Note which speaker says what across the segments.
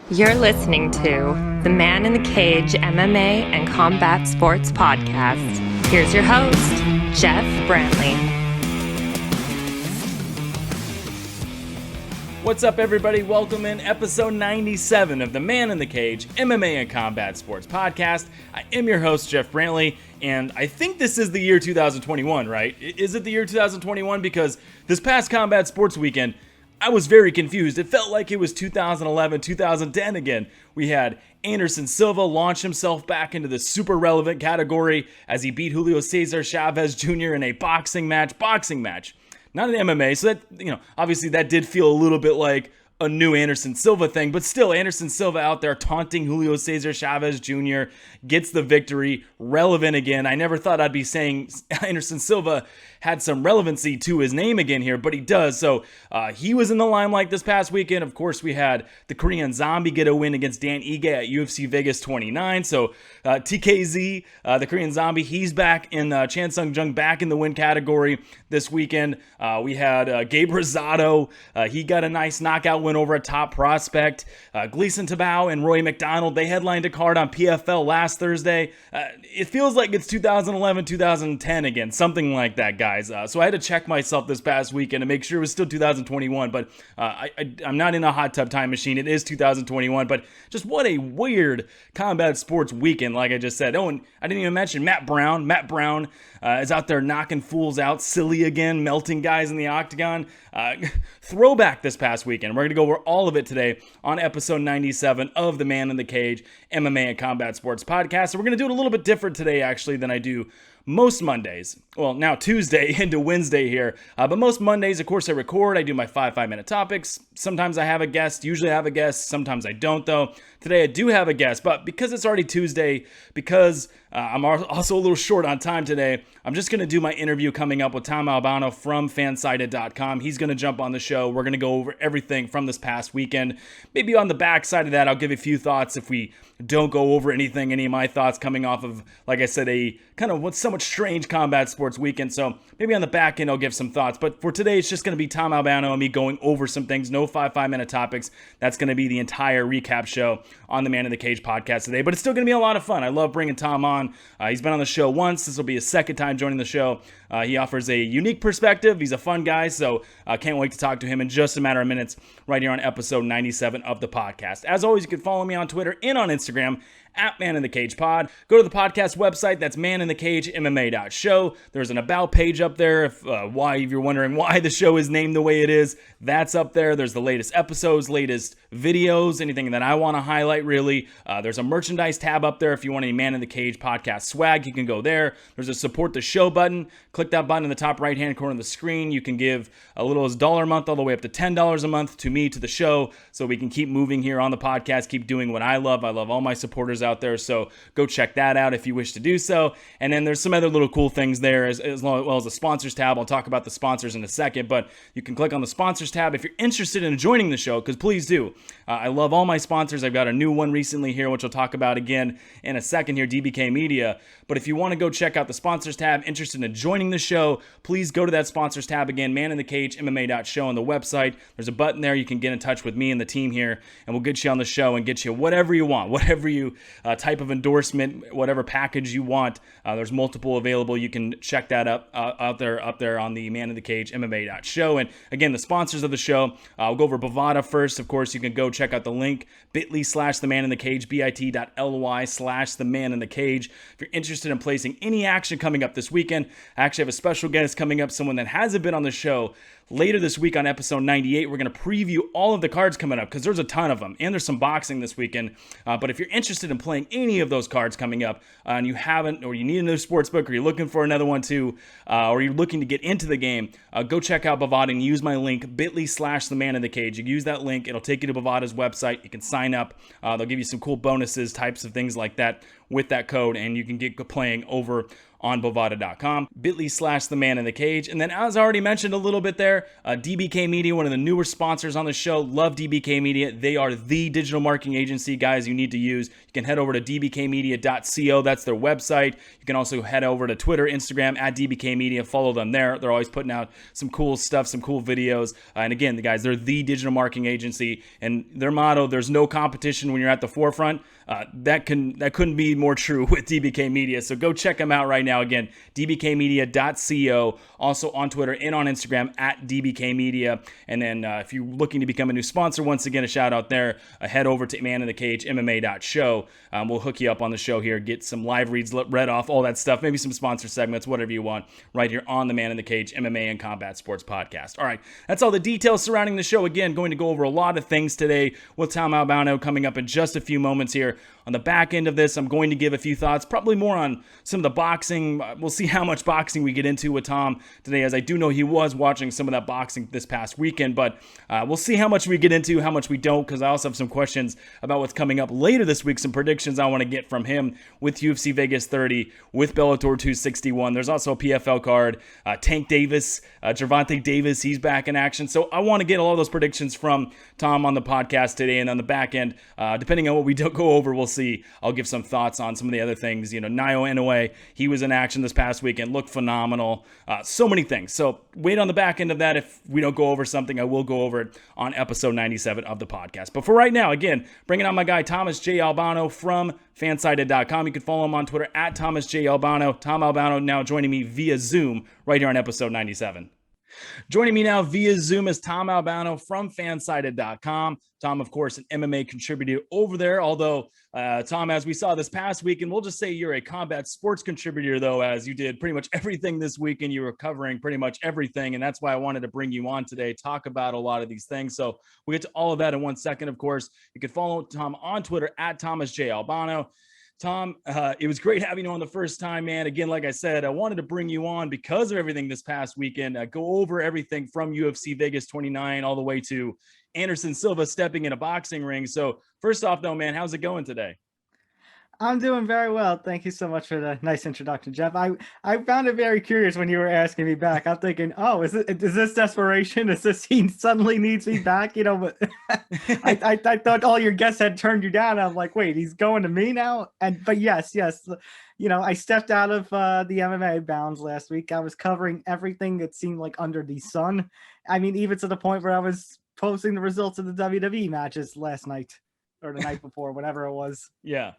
Speaker 1: You're listening to the Man in the Cage MMA and Combat Sports Podcast. Here's your host, Jeff Brantley.
Speaker 2: What's up, everybody? Welcome in episode 97 of the Man in the Cage MMA and Combat Sports Podcast. I am your host, Jeff Brantley, and I think this is the year 2021, right? Is it the year 2021? Because this past Combat Sports weekend, I was very confused. It felt like it was 2011, 2010 again. We had Anderson Silva launch himself back into the super relevant category as he beat Julio Cesar Chavez Jr. in a boxing match, not an MMA. So that, obviously that did feel a little bit like a new Anderson Silva thing, but still Anderson Silva out there taunting Julio Cesar Chavez Jr. gets the victory, relevant again. I never thought I'd be saying Anderson Silva had some relevancy to his name again here, but he does. So he was in the limelight this past weekend. Of course, we had the Korean Zombie get a win against Dan Ige at UFC Vegas 29. So TKZ, the Korean Zombie, he's back in Chan Sung Jung back in the win category this weekend. We had Gabe Rosado. He got a nice knockout win over a top prospect. Gleason Tabao and Roy McDonald, they headlined a card on PFL last Thursday. It feels like it's 2011, 2010 again, something like that, guys. So I had to check myself this past weekend to make sure it was still 2021, but I'm not in a hot tub time machine. It is 2021, but just what a weird combat sports weekend, like I just said. Oh, and I didn't even mention Matt Brown. Matt Brown is out there knocking fools out, silly again, melting guys in the octagon. Throwback this past weekend. We're going to go over all of it today on episode 97 of the Man in the Cage MMA and Combat Sports Podcast. So we're going to do it a little bit different today, actually, than I do most Mondays. Well, now Tuesday into Wednesday here. But most Mondays, of course, I record. I do my 5-minute topics. Sometimes I have a guest. Usually I have a guest. Sometimes I don't, though. Today I do have a guest. But because it's already Tuesday, because I'm also a little short on time today, I'm just going to do my interview coming up with Tom Albano from fansided.com. He's going to jump on the show. We're going to go over everything from this past weekend. Maybe on the backside of that, I'll give a few thoughts if we don't go over anything, any of my thoughts coming off of, like I said, a kind of what's somewhat strange combat sports weekend. So maybe on the back end, I'll give some thoughts. But for today, it's just going to be Tom Albano and me going over some things. No 5-minute topics. That's going to be the entire recap show on the Man in the Cage podcast today. But it's still going to be a lot of fun. I love bringing Tom on. He's been on the show once. This will be his second time joining the show. He offers a unique perspective. He's a fun guy. So I can't wait to talk to him in just a matter of minutes right here on episode 97 of the podcast. As always, you can follow me on Twitter and on Instagram at Man in the Cage Pod. Go to the podcast website. That's maninthecagemmA.show. There's an about page up there. If you're wondering why the show is named the way it is, that's up there. There's the latest episodes, latest videos, anything that I want to highlight, really. There's a merchandise tab up there. If you want any Man in the Cage podcast swag, you can go there. There's a support the show button. Click that button in the top right-hand corner of the screen. You can give a little as $1 a month all the way up to $10 a month to me, to the show, so we can keep moving here on the podcast, keep doing what I love. I love all my supporters out there, so go check that out if you wish to do so. And then there's some other little cool things there, as well as the sponsors tab. I'll talk about the sponsors in a second, but you can click on the sponsors tab if you're interested in joining the show, because please do. I love all my sponsors. I've got a new one recently here, which I'll talk about again in a second here, DBK Media. But if you want to go check out the sponsors tab, interested in joining the show, please go to that sponsors tab again, maninthecagemmA.show on the website. There's a button there. You can get in touch with me and the team here, and we'll get you on the show and get you whatever you want, whatever you type of endorsement, whatever package you want. There's multiple available. You can check that up there on the maninthecagemmA.show. And again, the sponsors of the show, we'll go over Bovada first. Of course, you can go check out the link, bit.ly/themaninthecage, bit.ly/themaninthecage. If you're interested in placing any action coming up this weekend, I actually have a special guest coming up, someone that hasn't been on the show. Later this week on episode 98, we're going to preview all of the cards coming up, because there's a ton of them, and there's some boxing this weekend. But if you're interested in playing any of those cards coming up, and you haven't, or you need a new sports book, or you're looking for another one too, or you're looking to get into the game, go check out Bovada and use my link, bit.ly/themaninthecage. You use that link, it'll take you to Bovada's website. You can sign up. They'll give you some cool bonuses, types of things like that with that code, and you can get playing over on Bovada.com, bit.ly/the man in the cage. And then, as I already mentioned a little bit there, DBK Media, one of the newer sponsors on the show. Love DBK Media. They are the digital marketing agency, guys, you need to use. You can head over to dbkmedia.co. That's their website. You can also head over to Twitter, Instagram, at DBK Media. Follow them there. They're always putting out some cool stuff, some cool videos. And again, the guys, they're the digital marketing agency. And their motto, there's no competition when you're at the forefront. That couldn't be more true with DBK Media. So go check them out right now. Again, dbkmedia.co. Also on Twitter and on Instagram at DBK Media. And then if you're looking to become a new sponsor, once again, a shout out there. Head over to Man in the Cage MMA.show. We'll hook you up on the show here, get some live reads read off, all that stuff, maybe some sponsor segments, whatever you want, right here on the Man in the Cage MMA and Combat Sports Podcast. All right, that's all the details surrounding the show. Again, going to go over a lot of things today with Tom Albano coming up in just a few moments here. On the back end of this, I'm going to give a few thoughts, probably more on some of the boxing. We'll see how much boxing we get into with Tom today, as I do know he was watching some of that boxing this past weekend, but we'll see how much we get into, how much we don't, because I also have some questions about what's coming up later this week, some predictions I want to get from him with UFC Vegas 30, with Bellator 261. There's also a PFL card, Tank Davis, Gervonta Davis, he's back in action. So I want to get all those predictions from Tom on the podcast today, and on the back end, depending on what we don't go over, we'll see. I'll give some thoughts on some of the other things. You know, Naoya Inoue, he was in action this past weekend, looked phenomenal. So many things. So wait on the back end of that. If we don't go over something, I will go over it on episode 97 of the podcast. But for right now, again, bringing on my guy, Thomas J. Albano from fansided.com. You can follow him on Twitter at Thomas J. Albano. Tom Albano now joining me via Zoom right here on episode 97. Joining me now via Zoom is Tom Albano from fansided.com. Tom, of course, an MMA contributor over there. Although, Tom, as we saw this past week, and we'll just say you're a combat sports contributor, though, as you did pretty much everything this week, and you were covering pretty much everything. And that's why I wanted to bring you on today, talk about a lot of these things. So we'll get to all of that in 1 second, of course. You can follow Tom on Twitter at Thomas J. Albano. Tom, it was great having you on the first time, man. Again, like I said, I wanted to bring you on because of everything this past weekend. Go over everything from UFC Vegas 29 all the way to Anderson Silva stepping in a boxing ring. So first off, though, man, how's it going today?
Speaker 3: I'm doing very well. Thank you so much for the nice introduction, Jeff. I found it very curious when you were asking me back. I'm thinking, oh, is this desperation? Is this he suddenly needs me back? You know, but I thought all your guests had turned you down. I'm like, wait, he's going to me now? But yes. You know, I stepped out of the MMA bounds last week. I was covering everything that seemed like under the sun. I mean, even to the point where I was posting the results of the WWE matches last night or the night before, whatever it was.
Speaker 2: Yeah.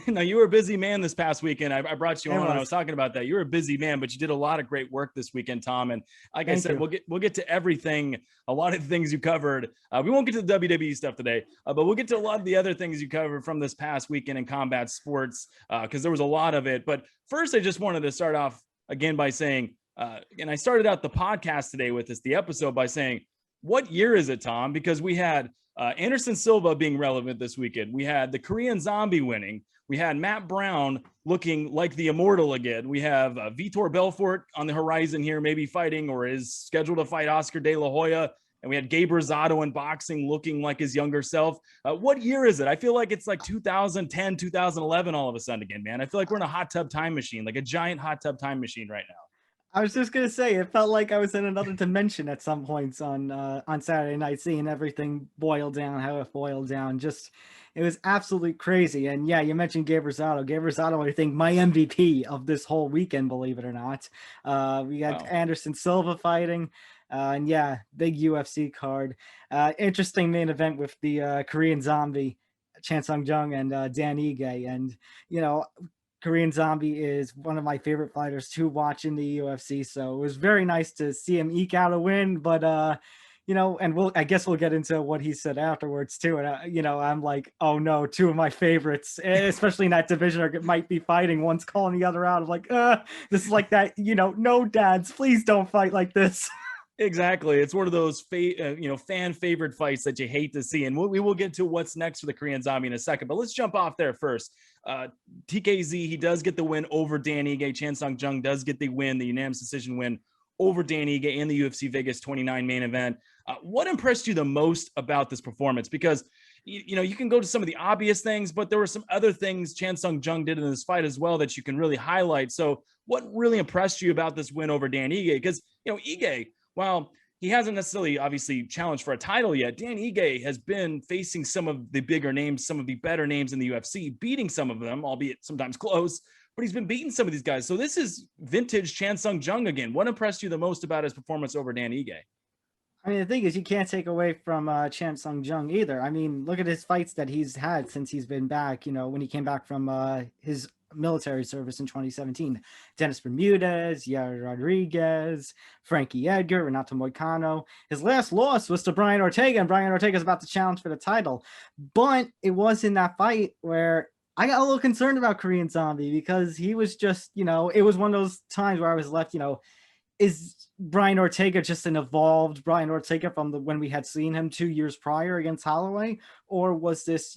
Speaker 2: No, you were a busy man this past weekend. I brought you on and I was talking about that. You were a busy man, but you did a lot of great work this weekend, Tom. And like I said, we'll get to everything, a lot of the things you covered. We won't get to the WWE stuff today, but we'll get to a lot of the other things you covered from this past weekend in combat sports, because there was a lot of it. But first, I just wanted to start off again by saying, and I started out the podcast today with this, the episode, by saying, what year is it, Tom? Because we had Anderson Silva being relevant this weekend. We had the Korean Zombie winning. We had Matt Brown looking like the immortal again. We have Vitor Belfort on the horizon here, maybe fighting or is scheduled to fight Oscar De La Hoya. And we had Gabe Rosado in boxing looking like his younger self. What year is it? I feel like it's like 2010, 2011 all of a sudden again, man. I feel like we're in a hot tub time machine, like a giant hot tub time machine right now.
Speaker 3: I was just gonna say, it felt like I was in another dimension at some points on Saturday night, seeing everything boil down, how it boiled down. Just, it was absolutely crazy. And yeah, you mentioned Gabe Rosado. Gabe Rosado, I think, my MVP of this whole weekend, believe it or not. We had Anderson Silva fighting, and yeah, big UFC card. Interesting main event with the Korean Zombie, Chan Sung Jung and Dan Ige, and you know, Korean Zombie is one of my favorite fighters to watch in the UFC. So it was very nice to see him eke out a win, but you know, and I guess we'll get into what he said afterwards too. And you know, I'm like, oh no, two of my favorites, especially in that division, might be fighting. One's calling the other out. I'm like, this is like that, you know, no dads, please don't fight like this.
Speaker 2: Exactly. It's one of those fan favorite fights that you hate to see. And we will get to what's next for the Korean Zombie in a second, but let's jump off there first. TKZ, he does get the win over Dan Ige. Chan Sung Jung does get the win, the unanimous decision win over Dan Ige in the UFC Vegas 29 main event. What impressed you the most about this performance? Because you can go to some of the obvious things, but there were some other things Chan Sung Jung did in this fight as well that you can really highlight. So what really impressed you about this win over Dan Ige? Because, Ige, while he hasn't necessarily obviously challenged for a title yet, Dan Ige has been facing some of the bigger names, some of the better names in the UFC, beating some of them, albeit sometimes close, but he's been beating some of these guys. So this is vintage Chan Sung Jung again. What impressed you the most about his performance over Dan Ige?
Speaker 3: I mean, the thing is, you can't take away from Chan Sung Jung either. I mean, look at his fights that he's had since he's been back, when he came back from his military service in 2017. Dennis Bermudez, Yair Rodriguez, Frankie Edgar, Renato Moicano. His last loss was to Brian Ortega, and Brian Ortega is about to challenge for the title. But it was in that fight where I got a little concerned about Korean Zombie, because he was just, it was one of those times where I was left, is Brian Ortega just an evolved Brian Ortega from when we had seen him 2 years prior against Holloway? Or was this,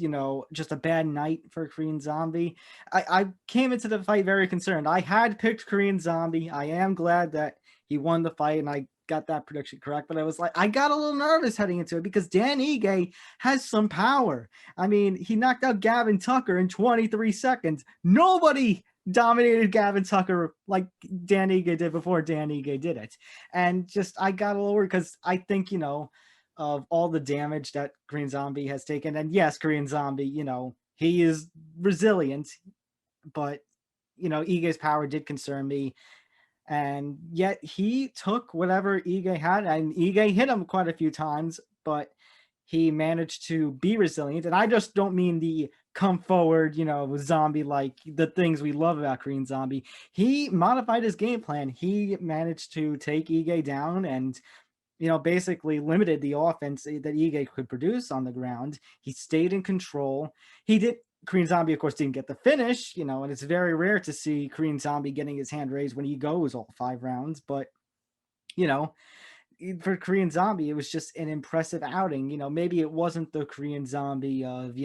Speaker 3: just a bad night for Korean Zombie? I came into the fight very concerned. I had picked Korean Zombie. I am glad that he won the fight and I got that prediction correct, but I was like, I got a little nervous heading into it because Dan Ige has some power. I mean, he knocked out Gavin Tucker in 23 seconds. Nobody dominated Gavin Tucker like Dan Ige did before Dan Ige did it. And just, I got a little worried because I think, of all the damage that Korean Zombie has taken. And yes, Korean Zombie, he is resilient, but, Ige's power did concern me. And yet he took whatever Ige had, and Ige hit him quite a few times, but he managed to be resilient. And I just don't mean the come forward, zombie, like the things we love about Korean Zombie. He modified his game plan. He managed to take Ige down and, basically limited the offense that Ige could produce on the ground. He stayed in control. Korean Zombie, of course, didn't get the finish, and it's very rare to see Korean Zombie getting his hand raised when he goes all 5 rounds. But, for Korean Zombie, it was just an impressive outing. Maybe it wasn't the Korean Zombie of,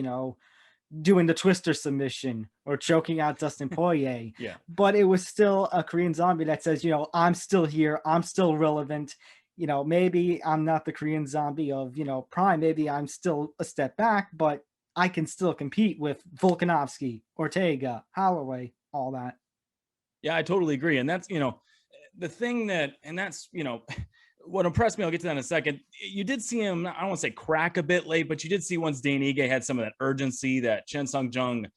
Speaker 3: doing the twister submission or choking out Dustin Poirier.
Speaker 2: Yeah.
Speaker 3: But it was still a Korean Zombie that says, I'm still here. I'm still relevant. Maybe I'm not the Korean Zombie of, prime. Maybe I'm still a step back, but I can still compete with Volkanovski, Ortega, Holloway, all that.
Speaker 2: Yeah, I totally agree. And that's, the thing that's, what impressed me, I'll get to that in a second. You did see him, I don't want to say crack a bit late, but you did see once Dan Ige had some of that urgency that Chan Sung Jung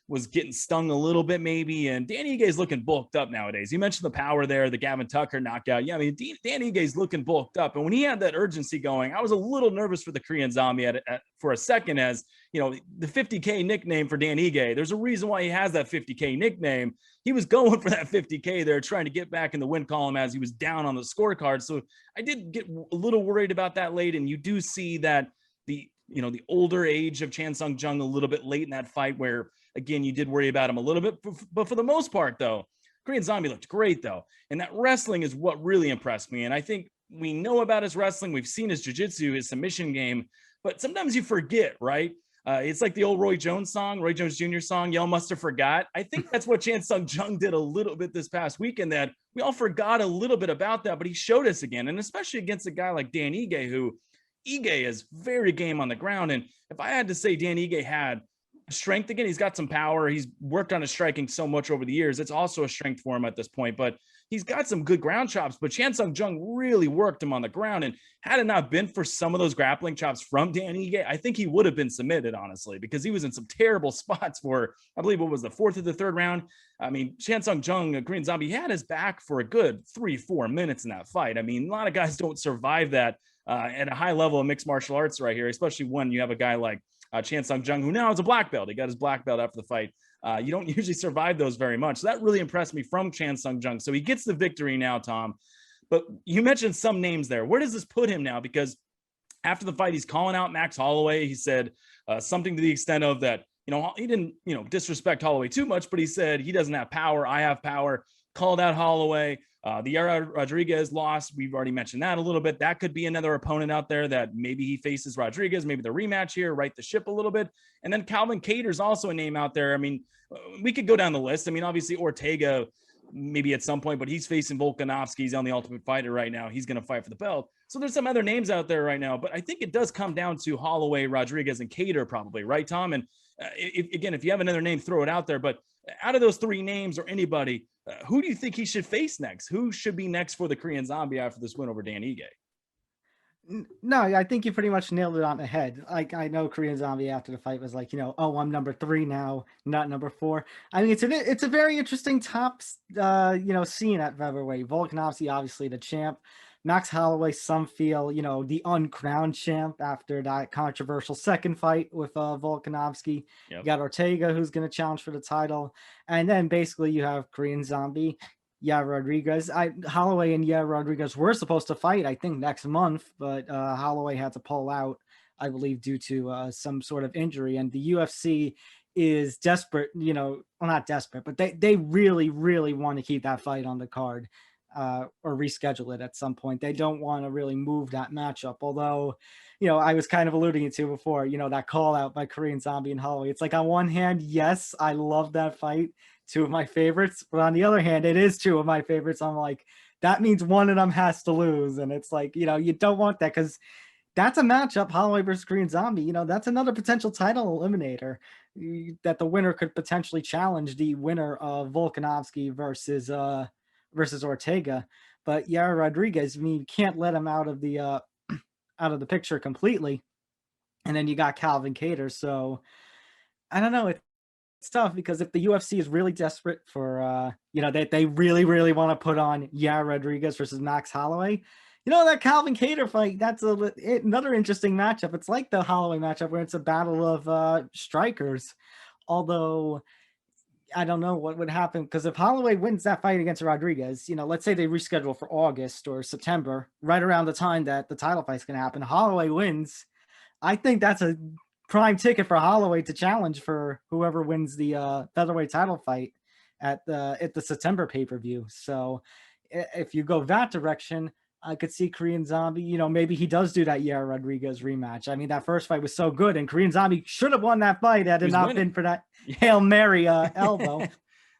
Speaker 2: was getting stung a little bit maybe. And Dan Ige is looking bulked up nowadays. You mentioned the power there, the Gavin Tucker knockout. Yeah, I mean, Dan Ige is looking bulked up. And when he had that urgency going, I was a little nervous for the Korean Zombie for a second, as, the 50K nickname for Dan Ige. There's a reason why he has that 50K nickname. He was going for that 50K there, trying to get back in the win column as he was down on the scorecard. So I did get a little worried about that late. And you do see that the older age of Chan Sung Jung a little bit late in that fight where, again, you did worry about him a little bit. But for the most part, though, Korean Zombie looked great, though. And that wrestling is what really impressed me. And I think we know about his wrestling. We've seen his jiu-jitsu, his submission game. But sometimes you forget, right? It's like the old Roy Jones Jr. song, Y'all Must Have Forgot. I think that's what Chan Sung Jung did a little bit this past weekend, that we all forgot a little bit about that, but he showed us again. And especially against a guy like Dan Ige, who Ige is very game on the ground. And if I had to say Dan Ige had strength again, he's got some power. He's worked on his striking so much over the years. It's also a strength for him at this point, but he's got some good ground chops. But Chan Sung Jung really worked him on the ground. And had it not been for some of those grappling chops from Dan Ige, I think he would have been submitted, honestly, because he was in some terrible spots for, I believe it was the 4th or the 3rd round. I mean, Chan Sung Jung, Korean Zombie, had his back for a good 3-4 minutes in that fight. I mean, a lot of guys don't survive that at a high level of mixed martial arts right here, especially when you have a guy like Chan Sung Jung, who now is a black belt. He got his black belt after the fight. You don't usually survive those very much. So that really impressed me from Chan Sung Jung. So he gets the victory now, Tom. But you mentioned some names there. Where does this put him now? Because after the fight, he's calling out Max Holloway. He said something to the extent of that, he didn't, disrespect Holloway too much, but he said he doesn't have power. I have power. Called out Holloway. The Yair Rodriguez loss, we've already mentioned that a little bit. That could be another opponent out there that maybe he faces Rodriguez, maybe the rematch here, right the ship a little bit. And then Calvin Kattar's also a name out there. I mean, we could go down the list. I mean, obviously Ortega maybe at some point, but he's facing Volkanovski. He's on the Ultimate Fighter right now. He's going to fight for the belt. So there's some other names out there right now, but I think it does come down to Holloway, Rodriguez, and Kattar probably, right, Tom? And if you have another name, throw it out there. But out of those three names or anybody, who do you think he should face next? Who should be next for the Korean Zombie after this win over Dan Ige?
Speaker 3: No, I think you pretty much nailed it on the head. Like, I know Korean Zombie after the fight was like, oh, I'm number 3 now, not number 4. I mean, it's a very interesting top, scene at featherweight. Volkanovski, obviously the champ. Max Holloway, some feel, the uncrowned champ after that controversial second fight with Volkanovski. Yep. You got Ortega, who's going to challenge for the title. And then basically you have Korean Zombie. Yeah, Rodriguez. Holloway and Rodriguez were supposed to fight, I think, next month, but Holloway had to pull out, I believe, due to some sort of injury. And the UFC is desperate, well, not desperate, but they really, really want to keep that fight on the card or reschedule it at some point. They don't want to really move that matchup. Although, I was kind of alluding to before, that call out by Korean Zombie and Holloway. It's like, on one hand, yes, I love that fight. 2 of my favorites, but on the other hand, it is 2 of my favorites. I'm like, that means one of them has to lose. And it's like, you don't want that, because that's a matchup, Holloway versus Korean Zombie. That's another potential title eliminator that the winner could potentially challenge the winner of Volkanovski versus Ortega. But yeah, Rodriguez, I mean, you can't let him out of the picture completely. And then you got Calvin Kattar. So I don't know. It's tough, because if the UFC is really desperate for, they really, really want to put on Rodriguez versus Max Holloway, that Calvin Kattar fight, that's another interesting matchup. It's like the Holloway matchup where it's a battle of strikers. Although I don't know what would happen, because if Holloway wins that fight against Rodriguez, let's say they reschedule for August or September, right around the time that the title fight's going to happen, Holloway wins. I think that's a prime ticket for Holloway to challenge for whoever wins the featherweight title fight at the September pay-per-view. So if you go that direction, I could see Korean Zombie, maybe he does do that Rodriguez rematch. I mean, that first fight was so good, and Korean Zombie should have won that fight had it not been for that Hail Mary elbow.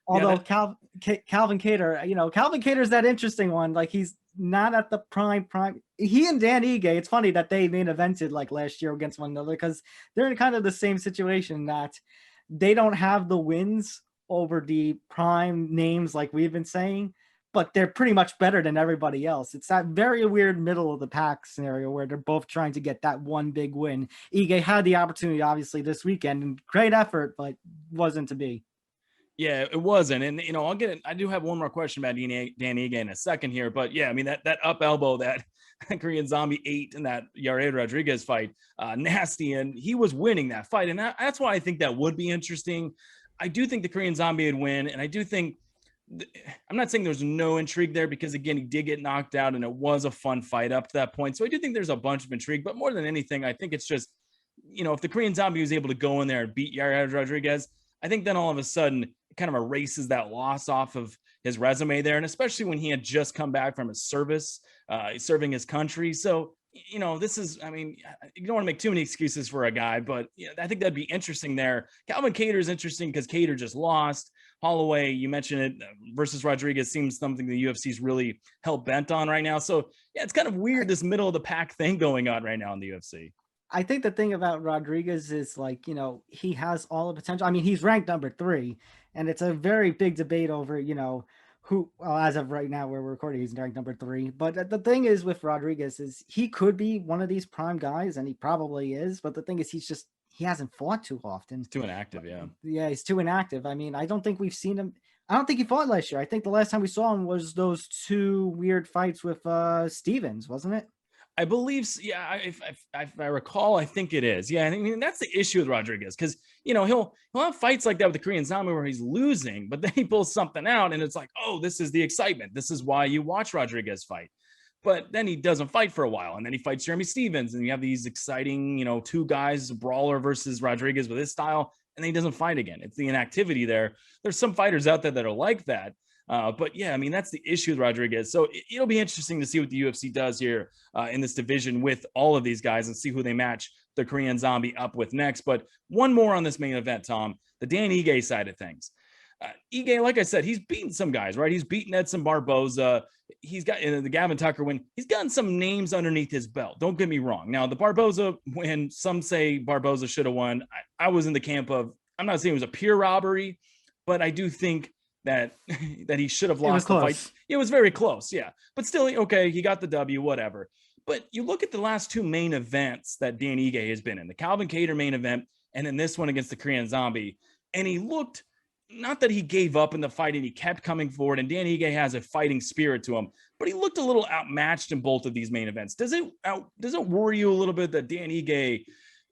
Speaker 3: Although Calvin Kattar, Calvin Kattar's that interesting one. Like, he's not at the prime. He and Dan Ige, it's funny that they main evented like last year against one another, because they're in kind of the same situation, that they don't have the wins over the prime names like we've been saying, but they're pretty much better than everybody else. It's that very weird middle of the pack scenario where they're both trying to get that one big win. Ige had the opportunity, obviously, this weekend, and great effort, but wasn't to be.
Speaker 2: Yeah, it wasn't. And, I do have one more question about Dan Ige in a second here. But yeah, I mean, that up elbow that Korean Zombie ate in that Yair Rodriguez fight, nasty. And he was winning that fight. And that's why I think that would be interesting. I do think the Korean Zombie would win. And I do think, I'm not saying there's no intrigue there, because, again, he did get knocked out and it was a fun fight up to that point. So I do think there's a bunch of intrigue. But more than anything, I think it's just, if the Korean Zombie was able to go in there and beat Yair Rodriguez, I think then all of a sudden it kind of erases that loss off of his resume there. And especially when he had just come back from his service, serving his country. So, this is, I mean, you don't want to make too many excuses for a guy, but I think that'd be interesting there. Calvin Kattar is interesting because Kattar just lost. Holloway, you mentioned it, versus Rodriguez seems something the UFC's really hell bent on right now. So yeah, it's kind of weird, this middle of the pack thing going on right now in the UFC.
Speaker 3: I think the thing about Rodriguez is, like, he has all the potential. I mean, he's ranked number 3, and it's a very big debate over, who, well, as of right now, where we're recording, he's ranked number 3. But the thing is with Rodriguez is he could be one of these prime guys, and he probably is. But the thing is, he hasn't fought too often.
Speaker 2: He's too inactive, yeah.
Speaker 3: Yeah, he's too inactive. I mean, I don't think we've seen him. I don't think he fought last year. I think the last time we saw him was those 2 weird fights with Stevens, wasn't it?
Speaker 2: I believe, yeah, if I recall, I think it is. Yeah, I mean, that's the issue with Rodriguez, because, he'll have fights like that with the Korean Zombie where he's losing, but then he pulls something out, and it's like, oh, this is the excitement. This is why you watch Rodriguez fight. But then he doesn't fight for a while, and then he fights Jeremy Stevens, and you have these exciting, 2 guys, brawler versus Rodriguez with his style, and then he doesn't fight again. It's the inactivity there. There's some fighters out there that are like that. But yeah, I mean, that's the issue with Rodriguez. So it'll be interesting to see what the UFC does here in this division with all of these guys, and see who they match the Korean Zombie up with next. But one more on this main event, Tom, the Dan Ige side of things. Ige, like I said, he's beaten some guys, right? He's beaten Edson Barboza. He's got in the Gavin Tucker win. He's gotten some names underneath his belt. Don't get me wrong. Now, the Barboza win, some say Barboza should have won. I was in the camp of, I'm not saying it was a pure robbery, but I do think that he should have lost the fight. It was very close, yeah. But still, okay, he got the W, whatever. But you look at the last two main events that Dan Ige has been in, the Calvin Kattar main event, and then this one against the Korean Zombie. And he looked, not that he gave up in the fight and he kept coming forward, and Dan Ige has a fighting spirit to him, but he looked a little outmatched in both of these main events. Does it worry you a little bit that Dan Ige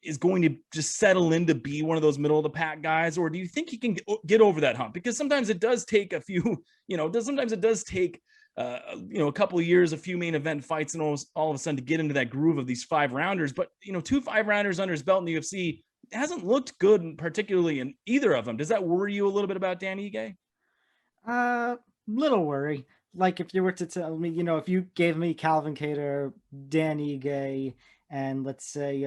Speaker 2: is going to just settle in to be one of those middle of the pack guys, or do you think he can get over that hump? Because sometimes it does take a few, sometimes it does take a couple of years, a few main event fights, and all of a sudden to get into that groove of these 5-rounders. But 2 5-rounders under his belt in the UFC hasn't looked good, particularly in either of them. Does that worry you a little bit about Dan Ige?
Speaker 3: Little worry. Like if you were to tell me, if you gave me Calvin Kattar, Dan Ige, and let's say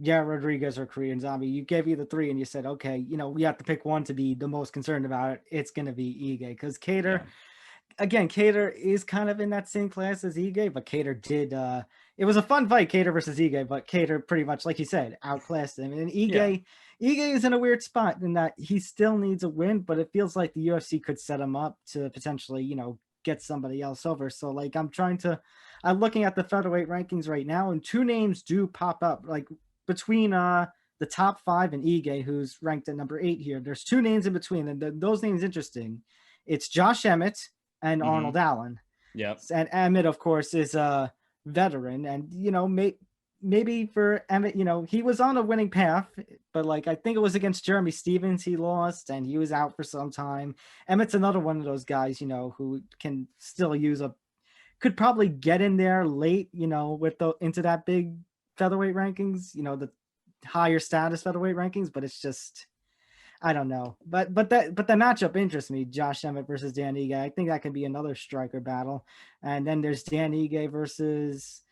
Speaker 3: Rodriguez or Korean Zombie, you gave you the 3 and you said, okay, we have to pick one to be the most concerned about. It's going to be Ige, because Kattar, again, Kattar is kind of in that same class as Ige, but Kattar did, it was a fun fight, Kattar versus Ige, but Kattar pretty much, like you said, outclassed him. And Ige is in a weird spot in that he still needs a win, but it feels like the UFC could set him up to potentially, get somebody else over. So like, I'm looking at the featherweight rankings right now, and 2 names do pop up, like between the top 5 and Ige, who's ranked at number 8 here. There's 2 names in between, and those names interesting. It's Josh Emmett and Arnold Allen.
Speaker 2: Yep.
Speaker 3: And Emmett, of course, is a veteran, and maybe for Emmett, he was on a winning path, but like I think it was against Jeremy Stevens he lost, and he was out for some time. Emmett's another one of those guys, who can still could probably get in there late, into that big featherweight rankings, the higher status featherweight rankings, but it's just, I don't know. But the matchup interests me, Josh Emmett versus Dan Ige. I think that could be another striker battle. And then there's Dan Ige versus,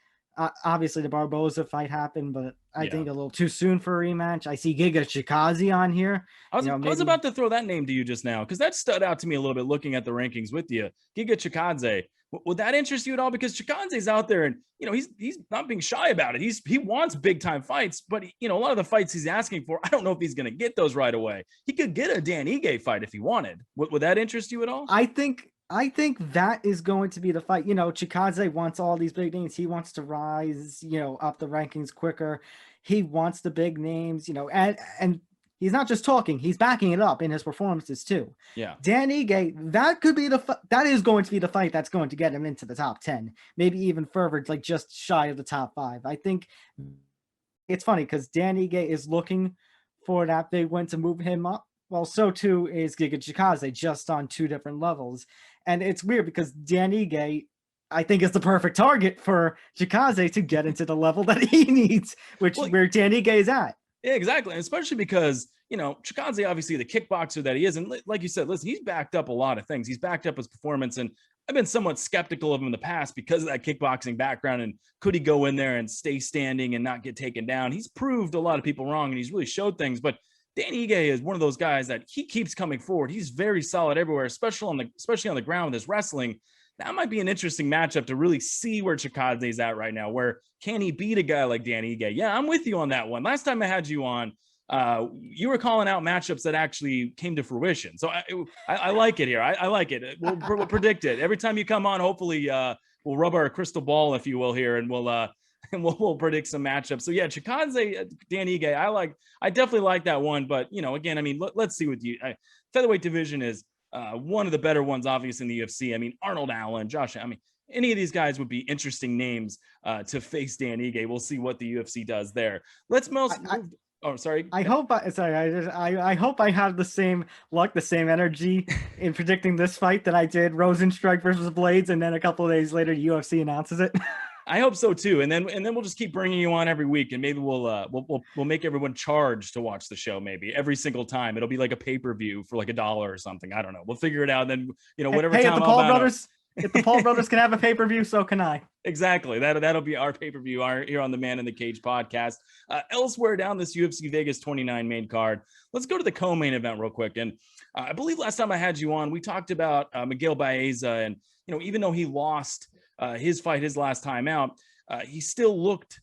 Speaker 3: obviously the Barboza fight happened, but I think a little too soon for a rematch. I see Giga Chikadze on here.
Speaker 2: I was about to throw that name to you just now, because that stood out to me a little bit looking at the rankings with you. Giga Chikadze. Would that interest you at all? Because Chikadze's out there, and he's not being shy about it. He wants big time fights, but a lot of the fights he's asking for, I don't know if he's going to get those right away. He could get a Dan Ige fight if he wanted. Would that interest you at all?
Speaker 3: I think that is going to be the fight. Chikadze wants all these big names. He wants to rise, up the rankings quicker. He wants the big names, and he's not just talking, he's backing it up in his performances too.
Speaker 2: Yeah.
Speaker 3: Dan Ige, that is going to be the fight that's going to get him into the top 10, maybe even further, like just shy of the top 5. I think it's funny because Dan Ige is looking for that big win to move him up. Well, so too is Giga Chikadze, just on 2 different levels. And it's weird because Dan Ige, I think, is the perfect target for Chikadze to get into the level that he needs, which is where Dan Ige is at.
Speaker 2: Yeah, exactly. And especially because, Chikadze, obviously the kickboxer that he is. And like you said, listen, he's backed up a lot of things. He's backed up his performance. And I've been somewhat skeptical of him in the past because of that kickboxing background. And could he go in there and stay standing and not get taken down? He's proved a lot of people wrong, and he's really showed things. But Dan Ige is one of those guys that he keeps coming forward. He's very solid everywhere, especially on the ground with his wrestling. That might be an interesting matchup to really see where Chikadze is at right now. Where can he beat a guy like Dan Ige? Yeah, I'm with you on that one. Last time I had you on, you were calling out matchups that actually came to fruition. So I like it here. I like it. We'll predict it every time you come on. Hopefully, we'll rub our crystal ball, if you will, here, and we'll predict some matchups. So yeah, Chikadze, Dan Ige, I definitely like that one. But again, I mean, let's see what featherweight division is one of the better ones, obviously, in the UFC. I mean, Arnold Allen, Josh, any of these guys would be interesting names to face Dan Ige. We'll see what the UFC does there. Let's move. Oh, sorry.
Speaker 3: I hope I have the same luck, the same energy in predicting this fight that I did Rosenstrike versus Blades, and then a couple of days later, UFC announces it.
Speaker 2: I hope so too, and then we'll just keep bringing you on every week, and maybe we'll make everyone charge to watch the show. Maybe every single time it'll be like a pay-per-view for like $1 or something. I don't know. We'll figure it out. And then whatever.
Speaker 3: Hey,
Speaker 2: Tom
Speaker 3: at the Paul
Speaker 2: Albano,
Speaker 3: Brothers. If the Paul brothers can have a pay-per-view, so can I.
Speaker 2: Exactly. That'll be our pay-per-view here on the Man in the Cage podcast. Elsewhere down this UFC Vegas 29 main card, let's go to the co-main event real quick. And I believe last time I had you on, we talked about Miguel Baeza, and even though he lost his fight his last time out, he still looked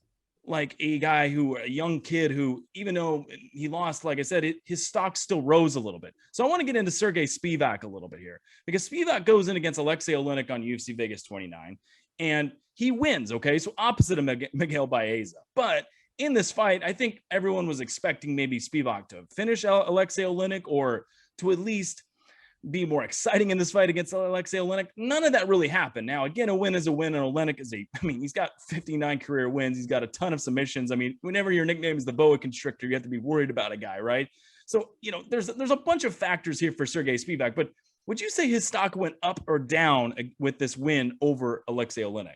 Speaker 2: like a young kid who, even though he lost, like I said, his stock still rose a little bit. So I want to get into Sergey Spivak a little bit here, because Spivak goes in against Alexei Oleinik on UFC Vegas 29, and he wins. Okay, so opposite of Miguel Baeza. But in this fight, I think everyone was expecting maybe Spivak to finish Alexei Oleinik, or to at least be more exciting in this fight against Alexei Oleinik. None of that really happened. Now, again, a win is a win, and Oleinik he's got 59 career wins. He's got a ton of submissions. I mean, whenever your nickname is the boa constrictor, you have to be worried about a guy, right? So, there's a bunch of factors here for Sergey Spivak, but would you say his stock went up or down with this win over Alexei Oleinik?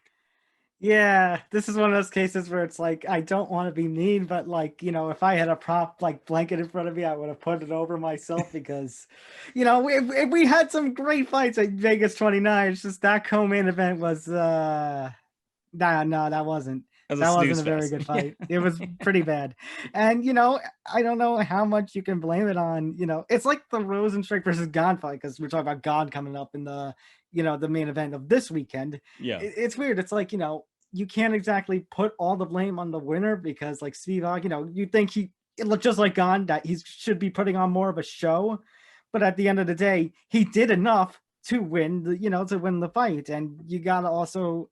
Speaker 3: Yeah, this is one of those cases where it's like, I don't want to be mean, but if I had a prop blanket in front of me, I would have put it over myself because, we had some great fights at Vegas 29. It's just that co-main event was, no, that wasn't. That wasn't a very good fight. It was pretty bad. And, I don't know how much you can blame it on, it's like the Rosenstruck versus Gane fight, because we're talking about Gane coming up in the, the main event of this weekend.
Speaker 2: Yeah.
Speaker 3: It's weird. It's like, you can't exactly put all the blame on the winner, because Spivak, you think it looked just like Gane, that he should be putting on more of a show. But at the end of the day, he did enough to win the fight. And you got to also,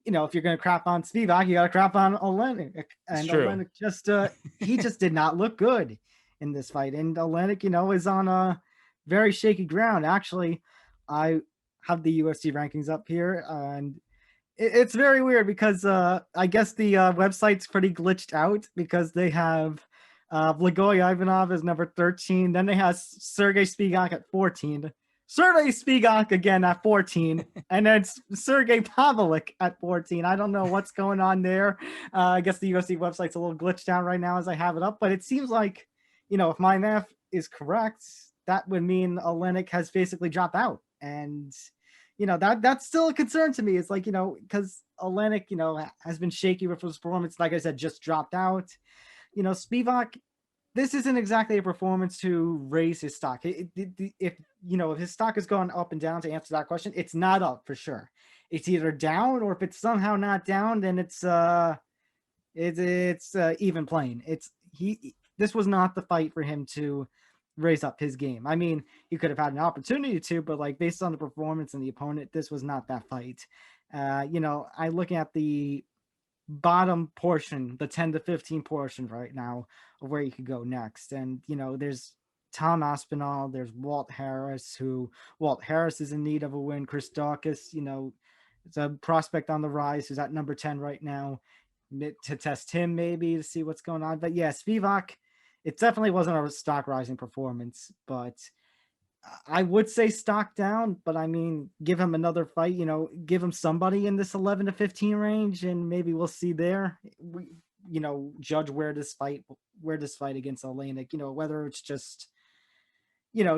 Speaker 3: if you're going to crap on Spivak, you got to crap on Oleinik. And Oleinik he just did not look good in this fight. And Oleinik, is on a very shaky ground. Actually, I have the UFC rankings up here, and it's very weird because I guess the website's pretty glitched out, because they have Blagoy Ivanov as number 13. Then they have Sergey Spivak at 14. Sergey Spivak again at 14. And then it's Sergey Pavlik at 14. I don't know what's going on there. I guess the UFC website's a little glitched out right now as I have it up. But it seems like, if my math is correct, that would mean Oleinik has basically dropped out. And that's still a concern to me. It's like, because Oleinik, has been shaky with his performance. Like I said, just dropped out. Spivak, this isn't exactly a performance to raise his stock. If his stock is going up and down, to answer that question, it's not up for sure. It's either down, or if it's somehow not down, then it's even playing. This was not the fight for him to raise up his game. I mean, he could have had an opportunity to, but based on the performance and the opponent, this was not that fight. I look at the bottom portion, the 10 to 15 portion right now of where you could go next. And, there's Tom Aspinall, there's Walt Harris is in need of a win. Chris Daukaus, it's a prospect on the rise who's at number 10 right now, to test him maybe to see what's going on. But yeah, Spivak, it definitely wasn't a stock rising performance, but I would say stock down. But I mean, give him another fight, give him somebody in this 11 to 15 range, and maybe we'll see there. Judge where this fight against Oleinik, whether it's just,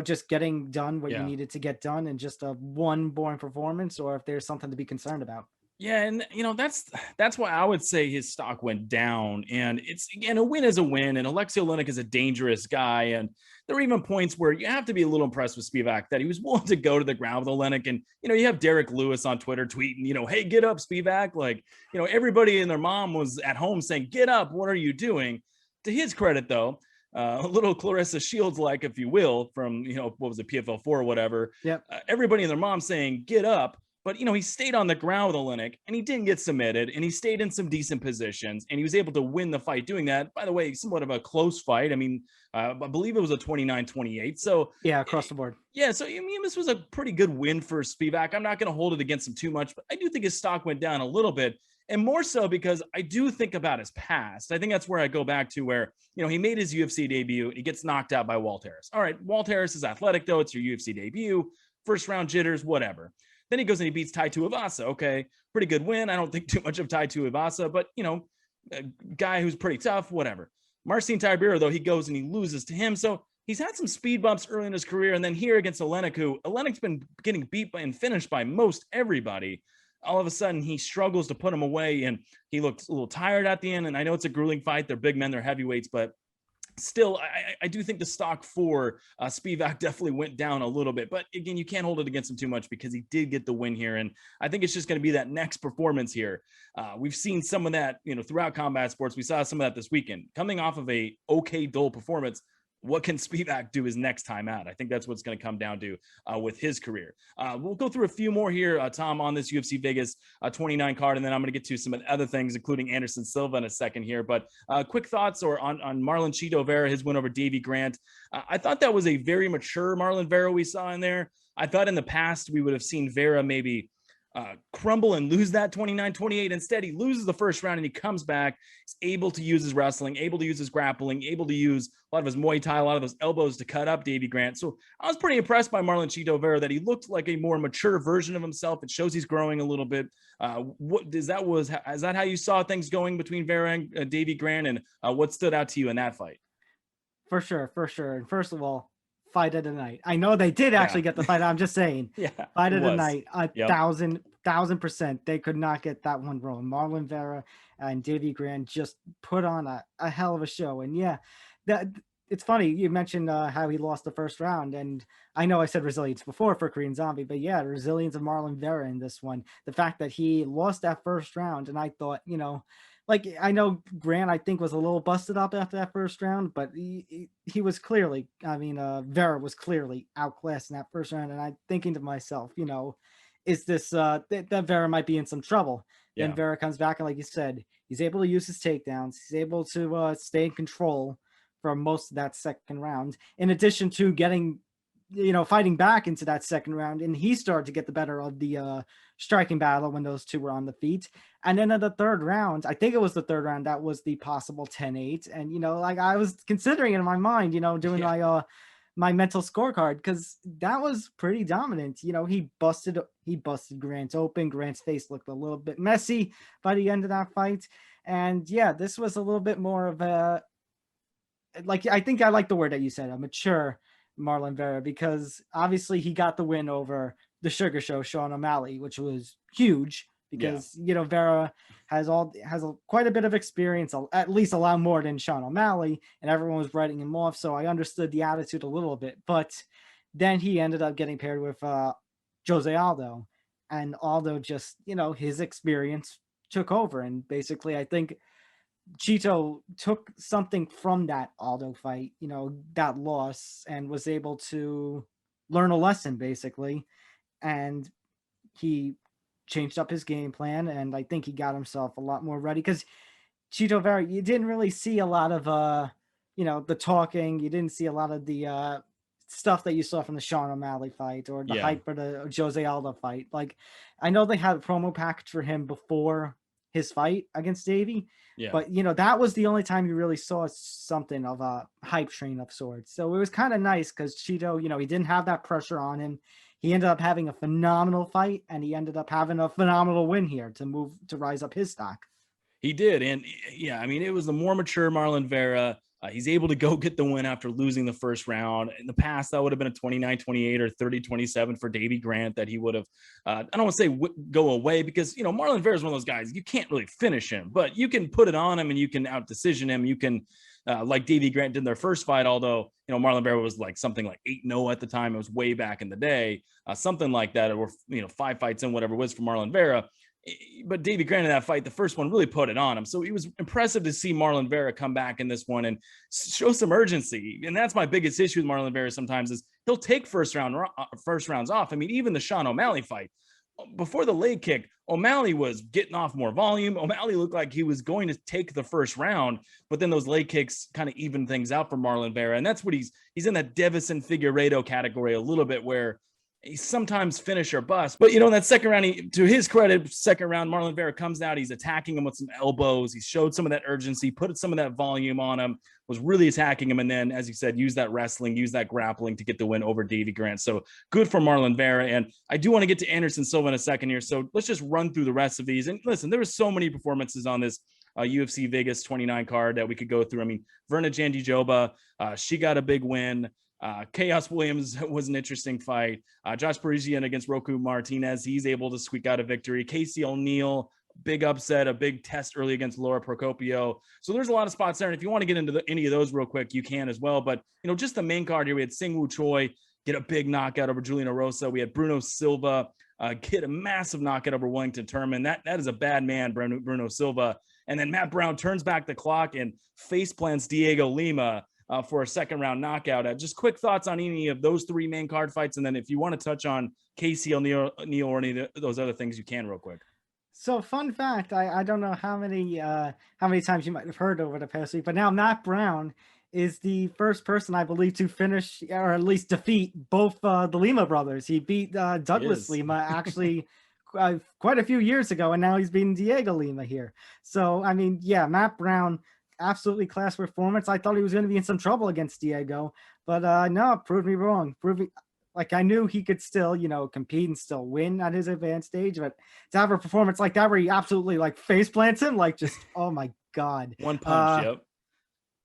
Speaker 3: just getting done what you needed to get done and just a one boring performance, or if there's something to be concerned about.
Speaker 2: Yeah, and that's why I would say his stock went down. And it's, again, a win is a win, and Alexei Oleinik is a dangerous guy. And there were even points where you have to be a little impressed with Spivak that he was willing to go to the ground with Oleinik. And you have Derek Lewis on Twitter tweeting, hey, get up, Spivak. Everybody and their mom was at home saying, get up, what are you doing? To his credit, though, a little Clarissa Shields, if you will, from what was it, PFL4 or whatever.
Speaker 3: Yep.
Speaker 2: Everybody and their mom saying, get up. But, he stayed on the ground with Oleinik, and he didn't get submitted, and he stayed in some decent positions, and he was able to win the fight doing that. By the way, somewhat of a close fight. I mean, I believe it was a 29-28. So
Speaker 3: yeah, across the board.
Speaker 2: Yeah, so this was a pretty good win for Spivak. I'm not going to hold it against him too much, but I do think his stock went down a little bit, and more so because I do think about his past. I think that's where I go back to where, he made his UFC debut, and he gets knocked out by Walt Harris. All right, Walt Harris is athletic, though. It's your UFC debut, first round jitters, whatever. Then he goes and he beats Tai Tuivasa. Okay, pretty good win. I don't think too much of Tai Tuivasa, but, a guy who's pretty tough, whatever. Marcin Tybura, though, he goes and he loses to him. So he's had some speed bumps early in his career. And then here against Olenek's been getting beat by and finished by most everybody. All of a sudden, he struggles to put him away, and he looked a little tired at the end. And I know it's a grueling fight. They're big men, they're heavyweights, but still, I do think the stock for Spivak definitely went down a little bit. But again, you can't hold it against him too much because he did get the win here. And I think it's just going to be that next performance here. We've seen some of that, throughout combat sports. We saw some of that this weekend. Coming off of a okay dull performance, what can Spivak do his next time out? I think that's what's going to come down to with his career. We'll go through a few more here, Tom, on this UFC Vegas 29 card, and then I'm going to get to some other things, including Anderson Silva in a second here. But quick thoughts on Marlon Chito Vera, his win over Davy Grant. I thought that was a very mature Marlon Vera we saw in there. I thought in the past we would have seen Vera maybe crumble and lose that 29-28. Instead, he loses the first round and he comes back. He's able to use his wrestling, able to use his grappling, able to use a lot of his Muay Thai, a lot of those elbows to cut up Davy Grant. So I was pretty impressed by Marlon Chito Vera that he looked like a more mature version of himself. It shows he's growing a little bit. Is that how you saw things going between Vera and Davy Grant, and what stood out to you in that fight?
Speaker 3: For sure. And first of all, fight of the night. I know they did actually get the fight. I'm just saying, fight of the night, 1,000%. They could not get that one wrong. Marlon Vera and Davy Grant just put on a hell of a show. And it's funny you mentioned how he lost the first round, and I know I said resilience before for Korean Zombie, but the resilience of Marlon Vera in this one, the fact that he lost that first round, and I thought, I know Grant, I think, was a little busted up after that first round, but he was clearly, Vera was clearly outclassed in that first round. And I'm thinking to myself, is this, that Vera might be in some trouble. Yeah. Then Vera comes back, and like you said, he's able to use his takedowns. He's able to stay in control for most of that second round, in addition to getting, fighting back into that second round. And he started to get the better of the striking battle when those two were on the feet. And then in the third round, I think it was the third round, that was the possible 10-8. And, I was considering it in my mind, doing my mental scorecard, because that was pretty dominant. He busted Grant open. Grant's face looked a little bit messy by the end of that fight. And this was a little bit more of a, I think I like the word that you said, a mature Marlon Vera, because obviously he got the win over the Sugar Show, Sean O'Malley, which was huge because, Vera has quite a bit of experience, at least a lot more than Sean O'Malley, and everyone was writing him off. So I understood the attitude a little bit, but then he ended up getting paired with Jose Aldo, and Aldo just, his experience took over. And basically, I think Chito took something from that Aldo fight, that loss, and was able to learn a lesson, basically. And he changed up his game plan, and I think he got himself a lot more ready, because Chito Vera, you didn't really see a lot of, the talking. You didn't see a lot of the stuff that you saw from the Sean O'Malley fight or the hype for the Jose Aldo fight. Like, I know they had a promo package for him before his fight against Davey. But, that was the only time you really saw something of a hype train of sorts. So it was kind of nice because Chito, he didn't have that pressure on him. He ended up having a phenomenal fight, and he ended up having a phenomenal win here to rise up his stock.
Speaker 2: He did. And it was the more mature Marlon Vera. He's able to go get the win after losing the first round. In the past, that would have been a 29-28 or 30-27 for Davy Grant that he would have, I don't want to say go away, because, Marlon Vera is one of those guys, you can't really finish him, but you can put it on him and you can out-decision him. You can, like Davy Grant did in their first fight, although, Marlon Vera was like something like 8-0 at the time. It was way back in the day, something like that, or, 5 fights in, whatever it was for Marlon Vera. But Davy Grant in that fight, the first one, really put it on him. So it was impressive to see Marlon Vera come back in this one and show some urgency. And that's my biggest issue with Marlon Vera sometimes, is he'll take first rounds off. I mean, even the Sean O'Malley fight, before the leg kick, O'Malley was getting off more volume. O'Malley looked like he was going to take the first round, but then those leg kicks kind of evened things out for Marlon Vera. And that's what he's in that Devison Figueiredo category a little bit, where he's sometimes finish or bust. But, in that second round, to his credit, second round, Marlon Vera comes out. He's attacking him with some elbows. He showed some of that urgency, put some of that volume on him, was really attacking him. And then, as you said, use that wrestling, use that grappling to get the win over Davy Grant. So good for Marlon Vera. And I do want to get to Anderson Silva in a second here. So let's just run through the rest of these. And listen, there were so many performances on this UFC Vegas 29 card that we could go through. I mean, Verna Jandiroba, she got a big win. Chaos Williams was an interesting fight. Josh Parisian against Roku Martinez, he's able to squeak out a victory. Casey O'Neill, big upset, a big test early against Laura Procopio. So there's a lot of spots there. And if you want to get into any of those real quick, you can as well. But, just the main card here, we had Singwoo Choi get a big knockout over Juliana Rosa. We had Bruno Silva get a massive knockout over Wellington Turman. That is a bad man, Bruno Silva. And then Matt Brown turns back the clock and face plants Diego Lima for a second round knockout. Just quick thoughts on any of those three main card fights. And then if you want to touch on Casey O'Neill or any of those other things, you can real quick.
Speaker 3: So fun fact, I don't know how many times you might have heard over the past week, but now Matt Brown is the first person, I believe, to finish or at least defeat both the Lima brothers. He beat Douglas Lima actually quite a few years ago, and now he's beating Diego Lima here. So, I mean, yeah, Matt Brown, absolutely class performance. I thought he was going to be in some trouble against Diego, but no, proved me wrong. Like, I knew he could still, compete and still win at his advanced stage, but to have a performance like that where he absolutely like face plants him, like just, oh my God.
Speaker 2: One punch, yep.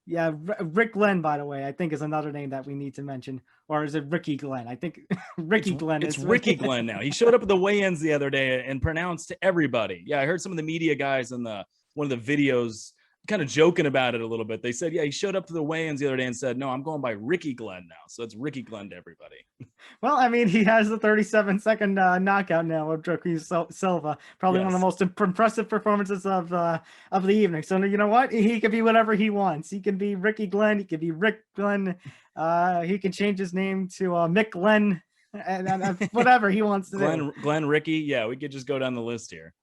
Speaker 3: Yeah, Rick Glenn, by the way, I think is another name that we need to mention. Or is it Ricky Glenn? I think Ricky Glenn.
Speaker 2: It's Ricky Glenn now. He showed up at the weigh-ins the other day and pronounced to everybody. Yeah, I heard some of the media guys in one of the videos kind of joking about it a little bit. They said, yeah, he showed up to the weigh-ins the other day and said, no, I'm going by Ricky Glenn now. So it's Ricky Glenn to everybody.
Speaker 3: Well, I mean, he has the 37-second knockout now of Joaquin Silva. Probably one of the most impressive performances of the evening. So you know what? He can be whatever he wants. He can be Ricky Glenn. He can be Rick Glenn. He can change his name to Mick Glenn and whatever he wants to do.
Speaker 2: Glenn Ricky. Yeah, we could just go down the list here.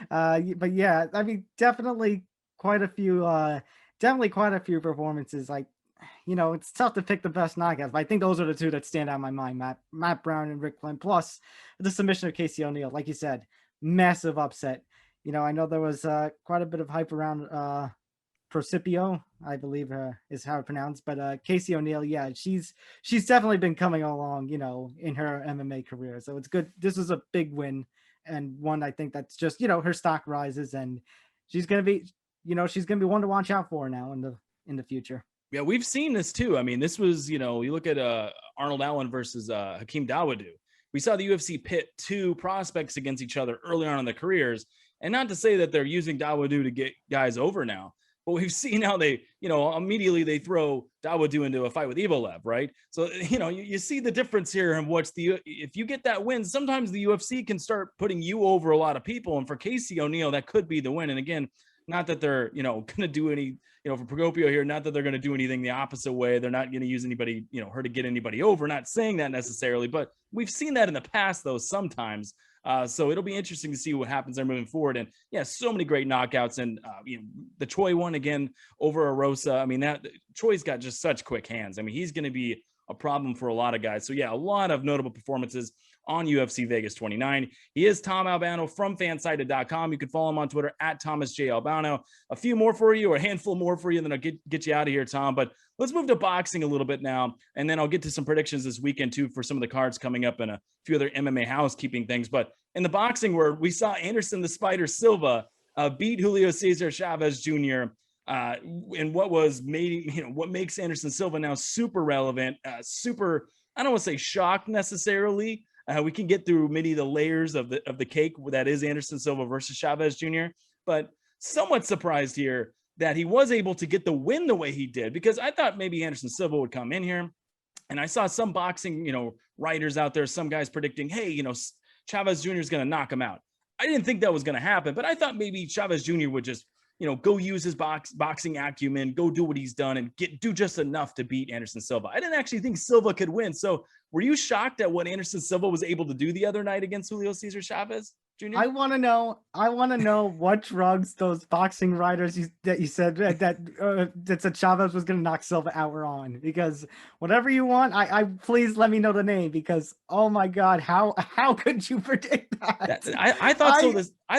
Speaker 3: But yeah, I mean, definitely quite a few performances. Like, it's tough to pick the best knockouts, but I think those are the two that stand out in my mind. Matt Brown and Rick Glenn, plus the submission of Casey O'Neill. Like you said, massive upset. I know there was quite a bit of hype around Procipio, I believe is how it's pronounced, but Casey O'Neill, yeah, she's definitely been coming along, in her MMA career. So it's good. This was a big win, and one I think that's just, her stock rises, and she's going to be, she's going to be one to watch out for now in the future.
Speaker 2: Yeah, we've seen this too. I mean, this was, you look at Arnold Allen versus Hakeem Dawodu. We saw the UFC pit two prospects against each other early on in their careers. And not to say that they're using Dawodu to get guys over now, but we've seen how they, immediately they throw Dawodu into a fight with Evelev, right? So, you see the difference here and if you get that win, sometimes the UFC can start putting you over a lot of people. And for Casey O'Neill, that could be the win. And again, not that they're, going to do any, for Procopio here, not that they're going to do anything the opposite way. They're not going to use anybody, her to get anybody over. Not saying that necessarily, but we've seen that in the past, though, sometimes. So it'll be interesting to see what happens there moving forward. And yeah, so many great knockouts. And the Choi one again over Arosa. I mean, Choi's got just such quick hands. I mean, he's going to be a problem for a lot of guys. So yeah, a lot of notable performances on UFC Vegas 29. He is Tom Albano from fansided.com. You can follow him on Twitter at Thomas J. Albano. A few more for you, or a handful more for you, and then I'll get you out of here, Tom. But let's move to boxing a little bit now, and then I'll get to some predictions this weekend too for some of the cards coming up and a few other MMA housekeeping things. But in the boxing world, we saw Anderson the Spider Silva beat Julio Cesar Chavez Jr. And what makes Anderson Silva now super relevant, super, I don't want to say shocked necessarily. We can get through many of the layers of the cake that is Anderson Silva versus Chavez Jr., but somewhat surprised here that he was able to get the win the way he did, because I thought maybe Anderson Silva would come in here, and I saw some boxing, writers out there, some guys predicting, hey, Chavez Jr. is going to knock him out. I didn't think that was going to happen, but I thought maybe Chavez Jr. would just, go use his boxing acumen, go do what he's done, and do just enough to beat Anderson Silva. I didn't actually think Silva could win. So were you shocked at what Anderson Silva was able to do the other night against Julio Cesar Chavez Jr.?
Speaker 3: I want to know what drugs those boxing writers that you said that said Chavez was going to knock Silva out were on, because whatever you want, I please let me know the name, because oh my God, how could you predict that?
Speaker 2: I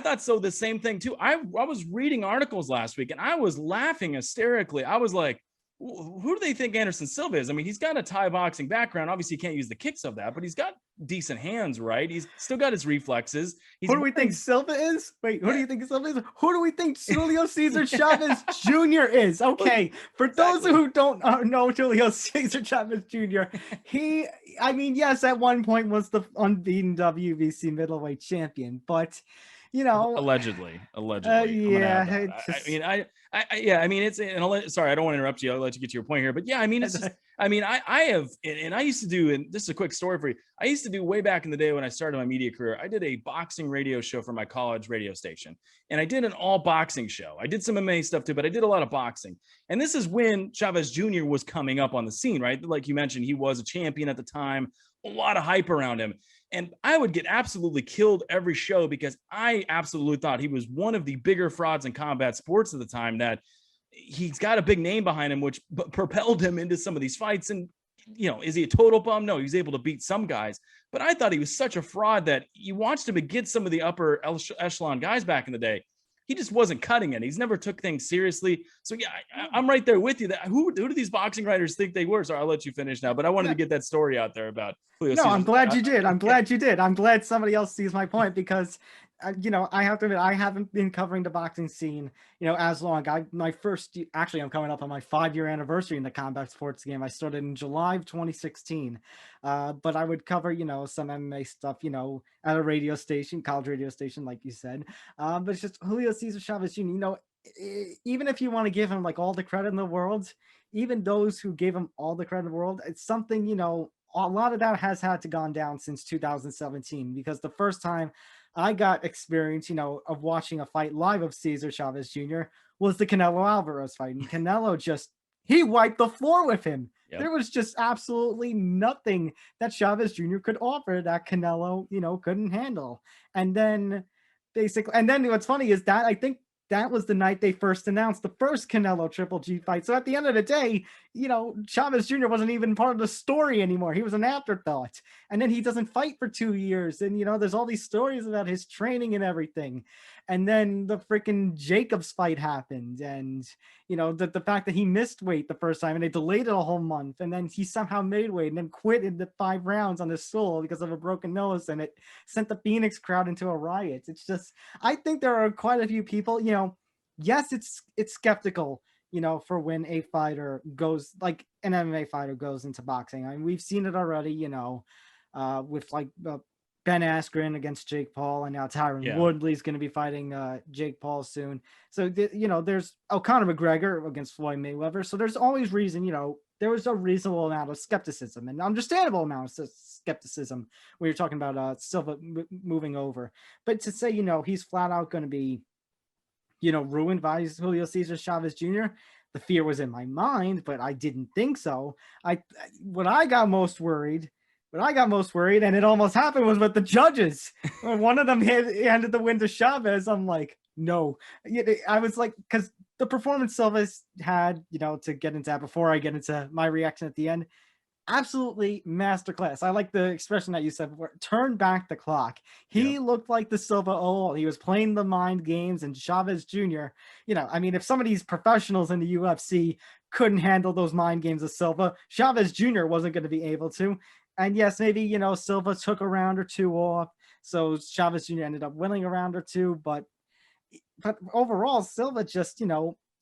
Speaker 2: thought so. The same thing too. I was reading articles last week and I was laughing hysterically. I was like, who do they think Anderson Silva is? I mean, he's got a Thai boxing background. Obviously, you can't use the kicks of that, but he's got decent hands, right? He's still got his reflexes.
Speaker 3: Who do we think Silva is? Wait, who do you think Silva is? Who do we think Julio Cesar Chavez Jr. is? Okay, for those who don't know Julio Cesar Chavez Jr., yes, at one point was the unbeaten WBC middleweight champion, but
Speaker 2: allegedly. Sorry, I don't want to interrupt you. I'll let you get to your point here, but yeah, I mean, it's just, I have, and I used to do, and this is a quick story for you. I used to do way back in the day when I started my media career, I did a boxing radio show for my college radio station, and I did an all boxing show. I did some MMA stuff too, but I did a lot of boxing. And this is when Chavez Jr. was coming up on the scene, right? Like you mentioned, he was a champion at the time, a lot of hype around him. And I would get absolutely killed every show because I absolutely thought he was one of the bigger frauds in combat sports at the time, that he's got a big name behind him, which propelled him into some of these fights. And, is he a total bum? No, he was able to beat some guys. But I thought he was such a fraud that you watched him against some of the upper echelon guys back in the day. He just wasn't cutting it. He's never took things seriously. So yeah, I'm right there with you. That who do these boxing writers think they were? Sorry, I'll let you finish now. But I wanted to get that story out there about Julio Cesar.
Speaker 3: I'm glad you did. I'm glad you did. I'm glad somebody else sees my point because, I have to admit, I haven't been covering the boxing scene, as long. I'm coming up on my 5-year anniversary in the combat sports game. I started in July of 2016. But I would cover, some MMA stuff, at a radio station, college radio station, like you said. But it's just Julio Cesar Chavez Jr., even if you want to give him like all the credit in the world, even those who gave him all the credit in the world, it's something, a lot of that has had to gone down since 2017, because the first time I got experience, of watching a fight live of Cesar Chavez Jr. was the Canelo Alvarez fight. And Canelo he wiped the floor with him. Yep. There was just absolutely nothing that Chavez Jr. could offer that Canelo, couldn't handle. And then what's funny is that I think that was the night they first announced the first Canelo Triple G fight. So at the end of the day, Chavez Jr. wasn't even part of the story anymore. He was an afterthought. And then he doesn't fight for 2 years. And, there's all these stories about his training and everything. And then the freaking Jacobs fight happened. And, the fact that he missed weight the first time and they delayed it a whole month. And then he somehow made weight and then quit in the 5 rounds on his stool because of a broken nose. And it sent the Phoenix crowd into a riot. It's just, I think there are quite a few people, yes, it's skeptical, for when a fighter goes, like an MMA fighter goes into boxing. I mean, we've seen it already, with like Ben Askren against Jake Paul, and now Tyron Woodley's going to be fighting Jake Paul soon. So, there's Conor McGregor against Floyd Mayweather. So there's always reason, there was a reasonable amount of skepticism and understandable amount of skepticism when you're talking about Silva moving over. But to say, he's flat out going to be, ruined by Julio Cesar Chavez Jr., the fear was in my mind, but I didn't think so. When I got most worried, and it almost happened, was with the judges. When one of them handed the win to Chavez, I'm like, no. I was like, because the performance Silva's had, to get into that before I get into my reaction at the end, absolutely masterclass. I like the expression that you said, turn back the clock. He looked like the Silva old. He was playing the mind games, and Chavez Jr., if some of these professionals in the UFC couldn't handle those mind games of Silva, Chavez Jr. wasn't going to be able to. And yes, maybe, Silva took a round or two off, so Chavez Jr. ended up winning a round or two, but overall, Silva just,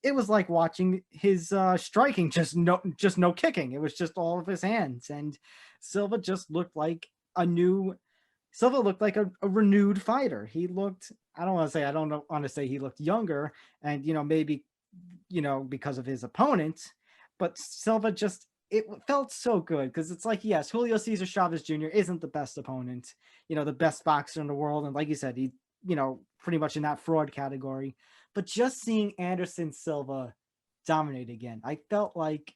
Speaker 3: it was like watching his striking, just no kicking. It was just all of his hands. And Silva just looked like a renewed fighter. He looked, I don't want to say he looked younger, and, maybe, because of his opponent, but Silva it felt so good, because it's like, yes, Julio Cesar Chavez Jr. isn't the best opponent, the best boxer in the world. And like you said, he, pretty much in that fraud category. But just seeing Anderson Silva dominate again, I felt like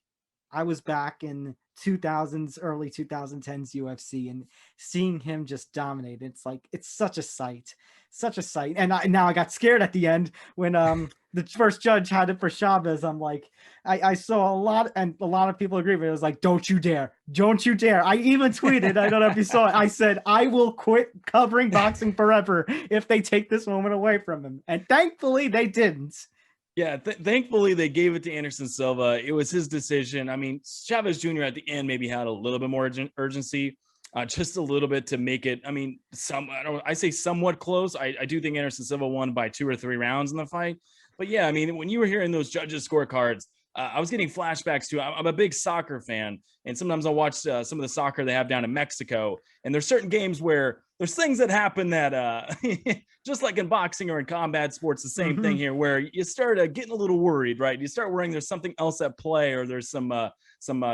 Speaker 3: I was back in 2000s, early 2010s UFC, and seeing him just dominate. It's like, it's such a sight. And now I got scared at the end when the first judge had it for Chavez. I'm like, I saw a lot of people agree with it. It was like, don't you dare. I even tweeted, I don't know if you saw it, I said, I will quit covering boxing forever if they take this moment away from him. And thankfully they didn't.
Speaker 2: Yeah, thankfully they gave it to Anderson Silva. It was his decision. I mean, Chavez Jr. at the end maybe had a little bit more urgency. just a little bit to make it. I mean, I say somewhat close. I do think Anderson Silva won by 2 or 3 rounds in the fight. But yeah, I mean, when you were hearing those judges' scorecards, I was getting flashbacks to. I'm a big soccer fan, and sometimes I'll watch some of the soccer they have down in Mexico. And there's certain games where there's things that happen that, just like in boxing or in combat sports, the same thing here, where you start getting a little worried, right? You start worrying there's something else at play, or there's some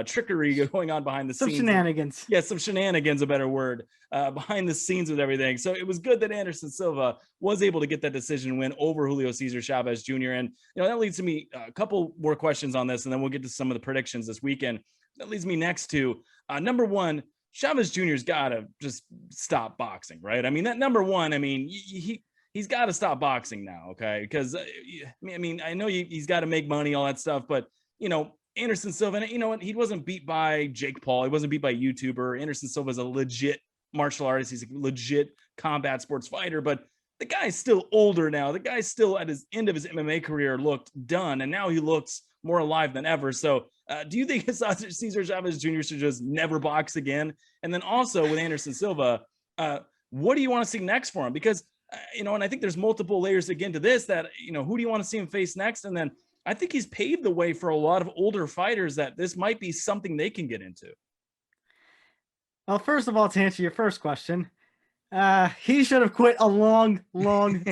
Speaker 2: trickery going on behind the scenes.
Speaker 3: Some shenanigans.
Speaker 2: Yeah, some shenanigans, a better word, behind the scenes with everything. So it was good that Anderson Silva was able to get that decision win over Julio Cesar Chavez Jr. And, that leads to me a couple more questions on this, and then we'll get to some of the predictions this weekend. That leads me next to number one, Chavez Jr.'s got to just stop boxing, right? I mean, that number one, I mean, he's got to stop boxing now, okay? Because, I mean, I know he's got to make money, all that stuff, but, Anderson Silva, you know what? He wasn't beat by Jake Paul. He wasn't beat by a YouTuber. Anderson Silva is a legit martial artist. He's a legit combat sports fighter, but the guy's still older now. The guy's still at his end of his MMA career looked done, and now he looks more alive than ever. So do you think Cesar Chavez Jr. should just never box again? And then also with Anderson Silva, what do you want to see next for him? Because, and I think there's multiple layers again to this that, who do you want to see him face next? And then I think he's paved the way for a lot of older fighters that this might be something they can get into.
Speaker 3: Well, first of all, to answer your first question, he should have quit a long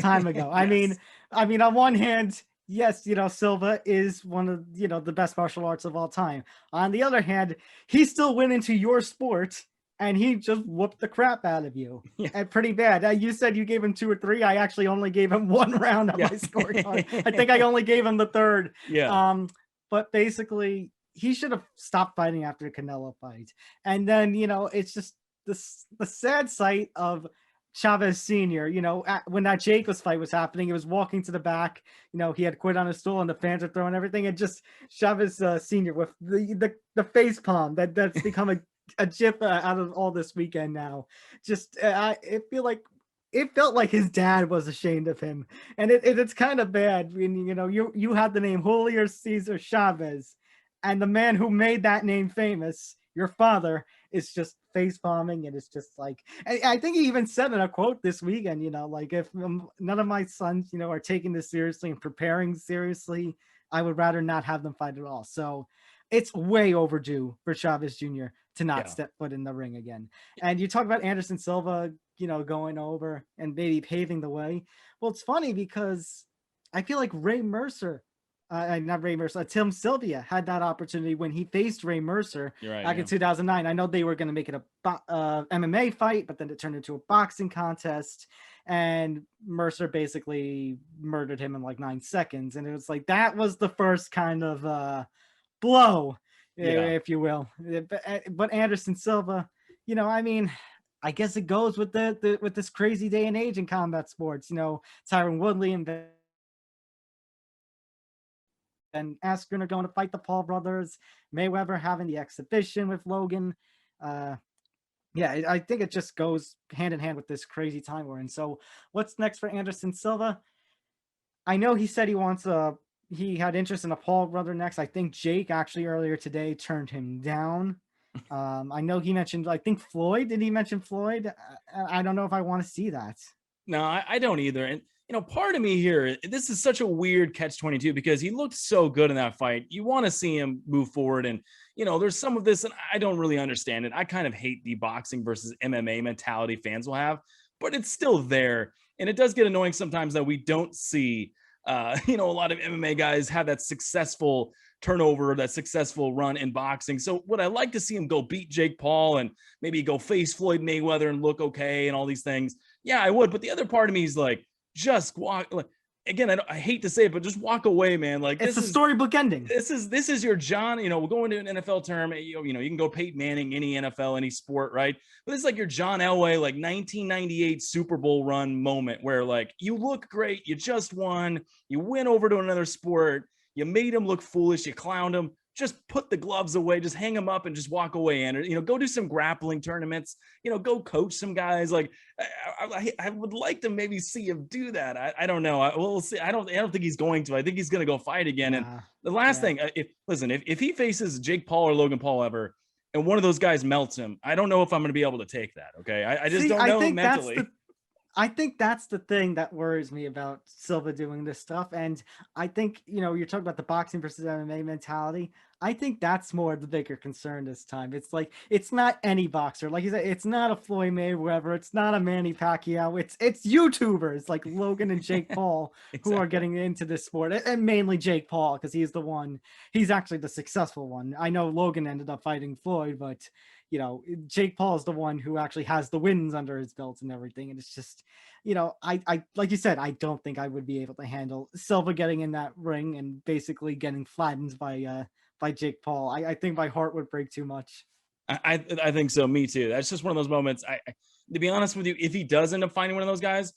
Speaker 3: time ago. Yes. I mean, on one hand, yes, Silva is one of, the best martial arts of all time. On the other hand, he still went into your sport and he just whooped the crap out of you. Yeah. And pretty bad. You said you gave him 2 or 3. I actually only gave him 1 round on my scorecard. I think I only gave him the 3rd.
Speaker 2: Yeah.
Speaker 3: But basically, he should have stopped fighting after the Canelo fight. And then, it's just the sad sight of Chavez Sr., when that Jacobs fight was happening, he was walking to the back, he had quit on his stool and the fans are throwing everything. And just Chavez Sr. with the face palm that's become a gif out of all this weekend now. Just, it felt like his dad was ashamed of him. And it's kind of bad when, you had the name Julio Cesar Chavez, and the man who made that name famous, your father, is just face palming, and it's just like, I think he even said in a quote this weekend, like, if none of my sons, are taking this seriously and preparing seriously, I would rather not have them fight at all. So it's way overdue for Chavez Jr. to not step foot in the ring again. And you talk about Anderson Silva, going over and maybe paving the way. Well, it's funny because I feel like Tim Sylvia had that opportunity when he faced Ray Mercer back in 2009. I know they were going to make it a MMA fight, but then it turned into a boxing contest, and Mercer basically murdered him in like 9 seconds. And it was like, that was the first kind of blow, if you will. But Anderson Silva, I guess it goes with with this crazy day and age in combat sports. Tyron Woodley and Askren are going to fight the Paul brothers. Mayweather having the exhibition with Logan. I think it just goes hand in hand with this crazy time we're in. So what's next for Anderson Silva? I know he said he had interest in a Paul brother next. I think Jake actually earlier today turned him down. I know he mentioned, I think Floyd. Did he mention Floyd? I don't know if I want to see that.
Speaker 2: No, I don't either. And, part of me here, this is such a weird catch-22 because he looked so good in that fight. You want to see him move forward. And, there's some of this, and I don't really understand it. I kind of hate the boxing versus MMA mentality fans will have, but it's still there. And it does get annoying sometimes that we don't see, a lot of MMA guys have that successful turnover, that successful run in boxing. So would I like to see him go beat Jake Paul and maybe go face Floyd Mayweather and look okay and all these things? Yeah, I would. But the other part of me is like, just walk. Like, again, I hate to say it, but just walk away, man. Like,
Speaker 3: it's a storybook ending.
Speaker 2: This is your John. We'll go into an NFL term. You can go Peyton Manning, any NFL, any sport, right? But this is like your John Elway, like 1998 Super Bowl run moment where like you look great, you just won, you went over to another sport, you made him look foolish, you clowned him. Just put the gloves away, just hang them up and just walk away. And, go do some grappling tournaments, go coach some guys. Like I would like to maybe see him do that. I don't know. We'll see. I don't think he's going to. I think he's going to go fight again. And the last thing, if he faces Jake Paul or Logan Paul ever, and one of those guys melts him, I don't know if I'm going to be able to take that. Okay. I just don't know mentally.
Speaker 3: I think that's the thing that worries me about Silva doing this stuff. And I think, you're talking about the boxing versus MMA mentality. I think that's more the bigger concern this time. It's like, it's not any boxer. Like you said, it's not a Floyd Mayweather. It's not a Manny Pacquiao. It's YouTubers like Logan and Jake Paul
Speaker 2: Exactly.
Speaker 3: who are getting into this sport. And mainly Jake Paul, because he's actually the successful one. I know Logan ended up fighting Floyd, but Jake Paul is the one who actually has the wins under his belt and everything. And it's just, I like you said, I don't think I would be able to handle Silva getting in that ring and basically getting flattened by Jake Paul. I think my heart would break too much.
Speaker 2: I think so. Me too. That's just one of those moments. To be honest with you, if he does end up finding one of those guys,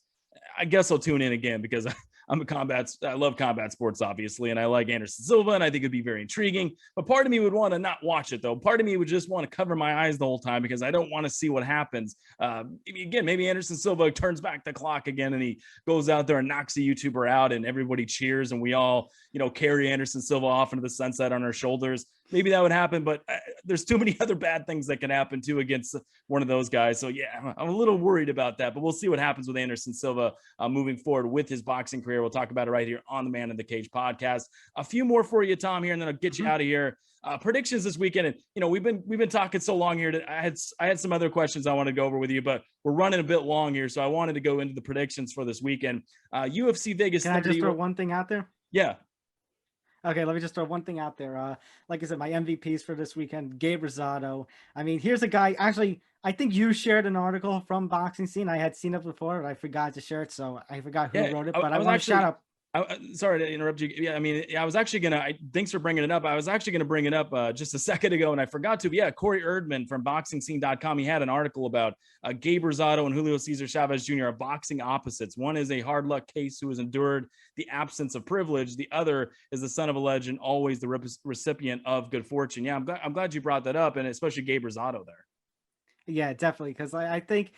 Speaker 2: I guess I'll tune in again because I love combat sports, obviously, and I like Anderson Silva, and I think it'd be very intriguing. But part of me would want to not watch it, though. Part of me would just want to cover my eyes the whole time because I don't want to see what happens. Again, maybe Anderson Silva turns back the clock again, and he goes out there and knocks a YouTuber out, and everybody cheers, and we all, carry Anderson Silva off into the sunset on our shoulders. Maybe that would happen, but there's too many other bad things that can happen too against one of those guys. So yeah, I'm a little worried about that, but we'll see what happens with Anderson Silva moving forward with his boxing career. We'll talk about it right here on the Man in the Cage podcast. A few more for you, Tom, here, and then I'll get you out of here. Predictions this weekend, and we've been talking so long here that I had some other questions I want to go over with you, but we're running a bit long here, so I wanted to go into the predictions for this weekend. UFC Vegas.
Speaker 3: Can I just throw one thing out there?
Speaker 2: Yeah.
Speaker 3: Okay, let me just throw one thing out there. Like I said, my MVPs for this weekend, Gabe Rosado. I mean, here's a guy, actually, I think you shared an article from Boxing Scene. I had seen it before, but I forgot to share it, so I forgot who wrote it, but I want to shout out.
Speaker 2: Sorry to interrupt you. Yeah, I mean, I was actually thanks for bringing it up. I was actually going to bring it up just a second ago, and I forgot to. But yeah, Corey Erdman from BoxingScene.com, he had an article about Gabe Rosado and Julio Cesar Chavez Jr. are boxing opposites. One is a hard luck case who has endured the absence of privilege. The other is the son of a legend, always the recipient of good fortune. Yeah, I'm glad you brought that up, and especially Gabe Rosado there.
Speaker 3: Yeah, definitely, because I think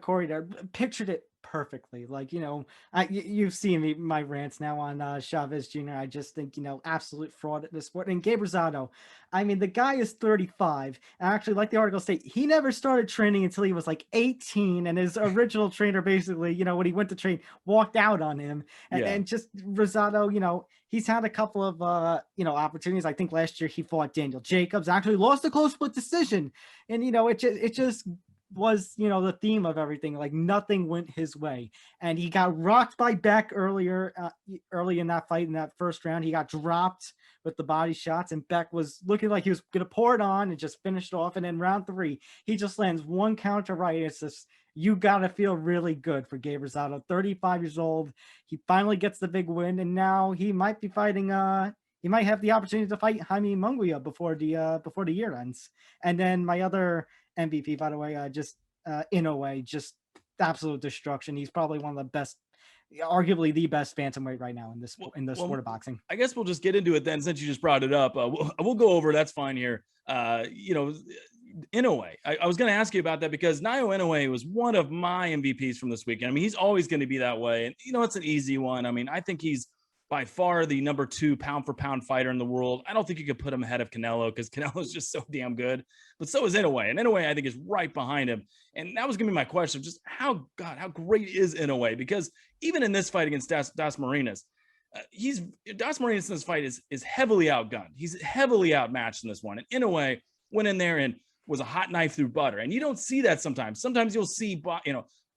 Speaker 3: Corey there pictured it perfectly. Like, you've seen my rants now on Chavez Jr. I just think, absolute fraud at this sport. And Gabe Rosado, I mean, the guy is 35. And actually, like the article state, he never started training until he was like 18. And his original trainer basically, when he went to train, walked out on him. And just Rosado, he's had a couple of, opportunities. I think last year he fought Daniel Jacobs, actually lost a close split decision. And, it just was, the theme of everything. Like, nothing went his way. And he got rocked by Beck early in that fight. In that first round, he got dropped with the body shots, and Beck was looking like he was going to pour it on and just finished off. And then round 3, he just lands one counter right. It's just, you got to feel really good for Gabe Rosado, 35 years old. He finally gets the big win, and now he might be fighting, he might have the opportunity to fight Jaime Munguia before the year ends. And then my other MVP, by the way, Inoue, just absolute destruction. He's probably one of the best, arguably the best bantamweight right now in the sport of boxing.
Speaker 2: I guess we'll just get into it then, since you just brought it up. We'll go over. That's fine here. Inoue. I was going to ask you about that because Naoya Inoue was one of my MVPs from this weekend. I mean, he's always going to be that way, and it's an easy one. I mean, I think he's by far the number 2 pound for pound fighter in the world. I don't think you could put him ahead of Canelo because Canelo is just so damn good, but so is Inoue. And Inoue, I think, is right behind him. And that was going to be my question. Just how great is Inoue? Because even in this fight against Das Marinas, Das Marinas in this fight is heavily outgunned. He's heavily outmatched in this one. And Inoue went in there and was a hot knife through butter. And you don't see that sometimes. Sometimes you'll see,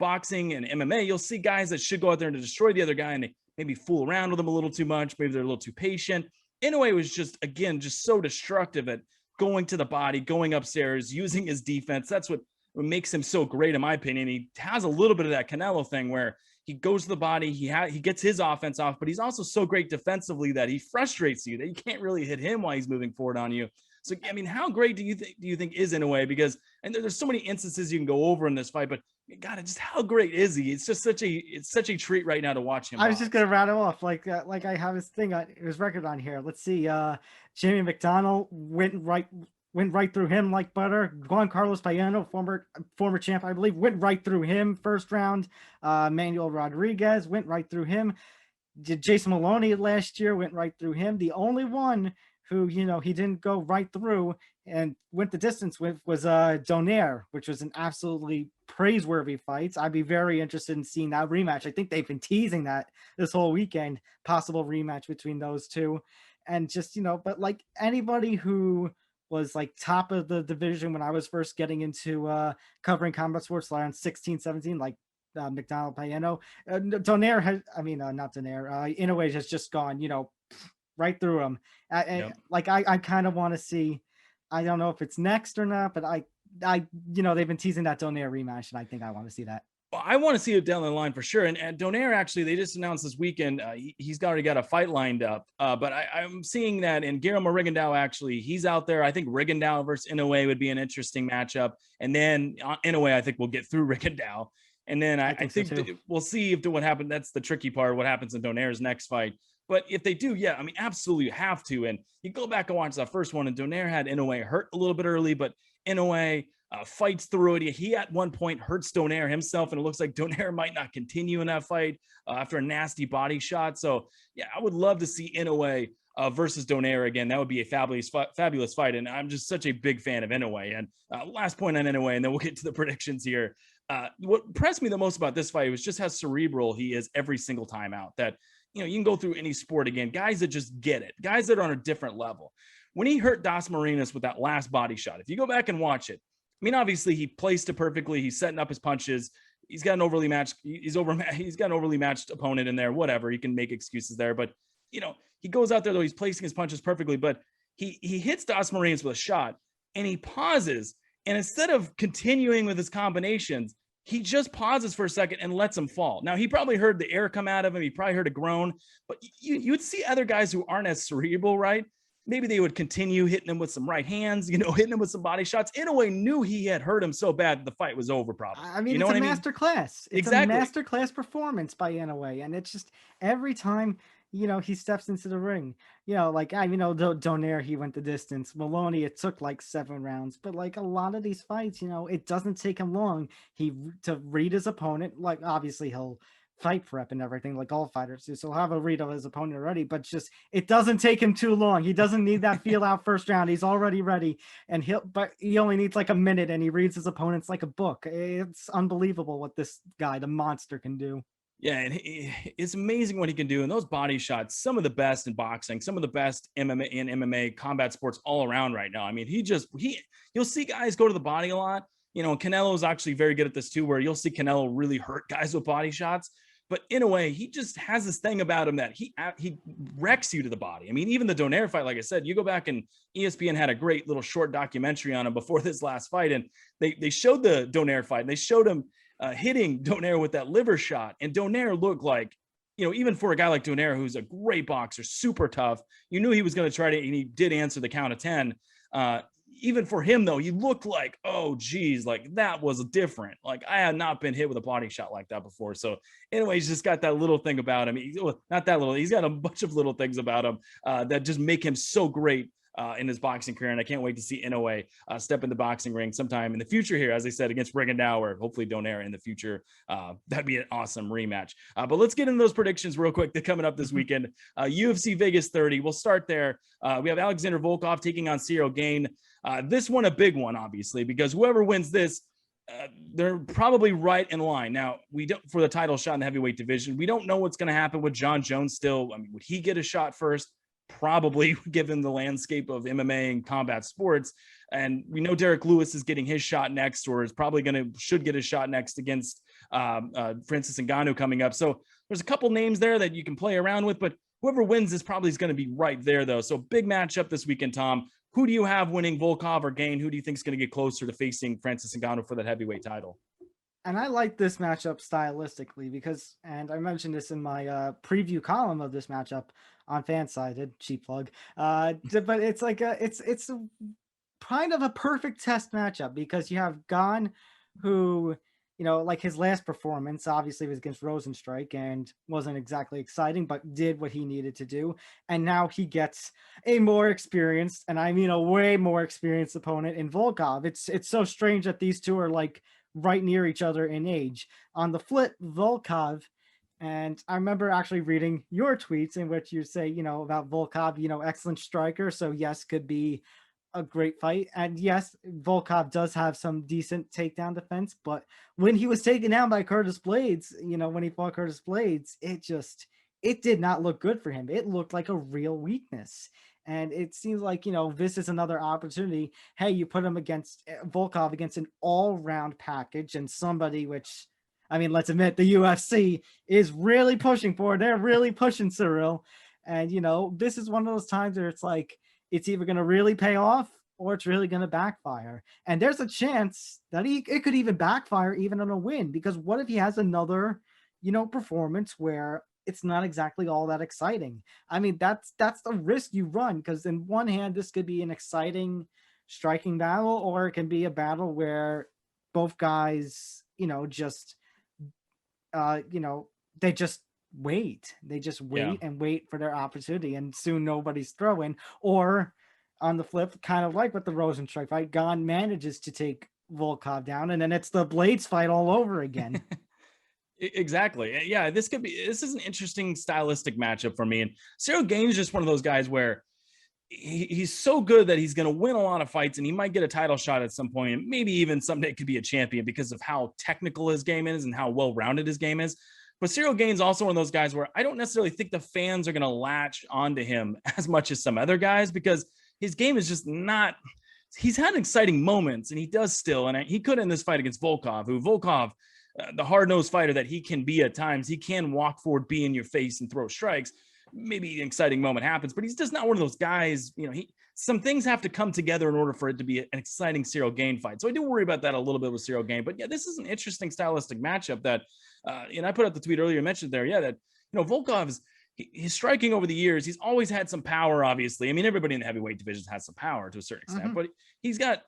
Speaker 2: boxing and MMA, you'll see guys that should go out there and destroy the other guy, and they maybe fool around with him a little too much. Maybe they're a little too patient. Inoue was just so destructive at going to the body, going upstairs, using his defense. That's what makes him so great, in my opinion. He has a little bit of that Canelo thing where he goes to the body, he gets his offense off, but he's also so great defensively that he frustrates you, that you can't really hit him while he's moving forward on you. So, I mean, how great do you think is Inoue? Because, and there's so many instances you can go over in this fight, but God, just how great is he? It's just such a treat right now to watch him.
Speaker 3: I was just gonna rattle off like I have his record on here. Let's see. Jamie McDonnell went right through him like butter. Juan Carlos Payano, former champ, I believe, went right through him first round. Manuel Rodriguez went right through him. Jason Maloney last year went right through him. The only one who, he didn't go right through and went the distance with was Donaire, which was an absolutely praiseworthy fight. I'd be very interested in seeing that rematch. I think they've been teasing that this whole weekend, possible rematch between those two. And just, but like anybody who was like top of the division when I was first getting into covering combat sports around 16, 17, like McDonald Payeno, Donaire has, not Donaire, Inoue has just gone, right through him.
Speaker 2: Yep.
Speaker 3: I kind of want to see, I don't know if it's next or not, but they've been teasing that Donaire rematch, and I think I want to see that.
Speaker 2: Well, I want to see it down the line for sure. And Donaire, actually, they just announced this weekend he's already got a fight lined up. But I'm seeing that, and Guillermo Rigondeaux, actually, he's out there. I think Rigondeaux versus Inoue would be an interesting matchup. And then Inoue, I think, will get through Rigondeaux. And then I think so we'll see if what happens. That's the tricky part, what happens in Donaire's next fight. But if they do, yeah, absolutely you have to. And you go back and watch that first one, and Donaire had Inoue hurt a little bit early, but Inoue fights through it. He at one point hurts Donaire himself, and it looks like Donaire might not continue in that fight after a nasty body shot. So, yeah, I would love to see Inoue versus Donaire again. That would be a fabulous fight, and I'm just such a big fan of Inoue. And last point on Inoue, and then we'll get to the predictions here. What impressed me the most about this fight was just how cerebral he is every single time out. That, you can go through any sport again, guys that just get it, guys that are on a different level. When he hurt Das Marinas with that last body shot, if you go back and watch it, obviously he placed it perfectly. He's setting up his punches. He's got an overly matched opponent in there, whatever. You can make excuses there, but he goes out there though. He's placing his punches perfectly, but he hits Das Marinas with a shot, and he pauses. And instead of continuing with his combinations, he just pauses for a second and lets him fall. Now, he probably heard the air come out of him. He probably heard a groan, but you'd see other guys who aren't as cerebral, right? Maybe they would continue hitting him with some right hands, hitting him with some body shots. Inoue knew he had hurt him so bad that the fight was over, probably.
Speaker 3: It's a master class. It's
Speaker 2: exactly.
Speaker 3: a master class performance by Inoue. And it's just every time, he steps into the ring, Donaire, he went the distance. Maloney, it took like 7 rounds. But like a lot of these fights, it doesn't take him long to read his opponent. Like, obviously, he'll fight prep and everything like all fighters do, so he'll have a read of his opponent already, but just it doesn't take him too long. He doesn't need that feel out first round. He's already ready, and he only needs like a minute, and he reads his opponents like a book. It's unbelievable what this guy, the monster, can do.
Speaker 2: Yeah, and it's amazing what he can do. And those body shots, some of the best in boxing, some of the best MMA combat sports all around right now. You'll see guys go to the body a lot. Canelo's actually very good at this too, where you'll see Canelo really hurt guys with body shots. But in a way, he just has this thing about him that he wrecks you to the body. Even the Donaire fight, like I said, you go back and ESPN had a great little short documentary on him before this last fight. And they showed the Donaire fight, and they showed him hitting Donaire with that liver shot. And Donaire looked like, even for a guy like Donaire, who's a great boxer, super tough, you knew he was going to try to, and he did answer the count of 10. Even for him, though, he looked like, oh, geez, like that was different. Like I had not been hit with a body shot like that before. So anyway, he's just got that little thing about him. Not that little. He's got a bunch of little things about him that just make him so great in his boxing career. And I can't wait to see Inoue step in the boxing ring sometime in the future here, as I said, against Rigondeaux or hopefully Donaire in the future. That'd be an awesome rematch. But let's get into those predictions real quick. They're coming up this weekend. UFC Vegas 30. We'll start there. We have Alexander Volkov taking on Cyril Gane. This one, a big one, obviously, because whoever wins this, they're probably right in line. Now, we don't for the title shot in the heavyweight division. We don't know what's going to happen with John Jones still. Would he get a shot first? Probably, given the landscape of MMA and combat sports. And we know Derek Lewis is getting his shot next, or is probably should get his shot next against Francis Ngannou coming up. So there's a couple names there that you can play around with, but whoever wins this probably is going to be right there, though. So big matchup this weekend, Tom. Who do you have winning, Volkov or Gane? Who do you think is going to get closer to facing Francis Ngannou for that heavyweight title?
Speaker 3: And I like this matchup stylistically because, and I mentioned this in my preview column of this matchup on Fansided, cheap plug. But it's like it's kind of a perfect test matchup because you have Gane, who, like his last performance obviously was against Rosenstrike and wasn't exactly exciting, but did what he needed to do. And now he gets a more experienced, and I mean a way more experienced opponent in Volkov. It's so strange that these two are like right near each other in age. On the flip, Volkov And I remember actually reading your tweets in which you say, about Volkov, excellent striker. So yes, could be a great fight. And yes, Volkov does have some decent takedown defense, but when he was taken down by Curtis Blades, when he fought Curtis Blades, it did not look good for him. It looked like a real weakness. And it seems like, this is another opportunity. Hey, you put him against Volkov against an all-round package and somebody which, I mean, let's admit the UFC is really pushing for. They're really pushing Cyril. And, this is one of those times where it's like, it's either going to really pay off or it's really going to backfire. And there's a chance that it could even backfire even on a win, because what if he has another, performance where it's not exactly all that exciting? I mean, that's the risk you run, because in one hand, this could be an exciting striking battle, or it can be a battle where both guys, just they just wait. They just wait and wait for their opportunity, and soon nobody's throwing. Or on the flip, kind of like with the Rosenstruck fight, Gane manages to take Volkov down, and then it's the Blades fight all over again.
Speaker 2: Exactly. Yeah, this is an interesting stylistic matchup for me. And Cyril Gane is just one of those guys where he's so good that he's going to win a lot of fights, and he might get a title shot at some point, and maybe even someday could be a champion because of how technical his game is and how well-rounded his game is. But Cyril Gane's also one of those guys where I don't necessarily think the fans are going to latch onto him as much as some other guys, because his game is just not. He's had exciting moments, and he does still. And he could in this fight against Volkov, the hard-nosed fighter that he can be at times. He can walk forward, be in your face, and throw strikes. Maybe an exciting moment happens, but he's just not one of those guys. Some things have to come together in order for it to be an exciting Cyril Gane fight. So I do worry about that a little bit with Cyril Gane. But yeah, this is an interesting stylistic matchup that, and I put out the tweet earlier, mentioned there, that, Volkov's, his striking over the years, he's always had some power, obviously. I mean, everybody in the heavyweight division has some power to a certain extent, but he's got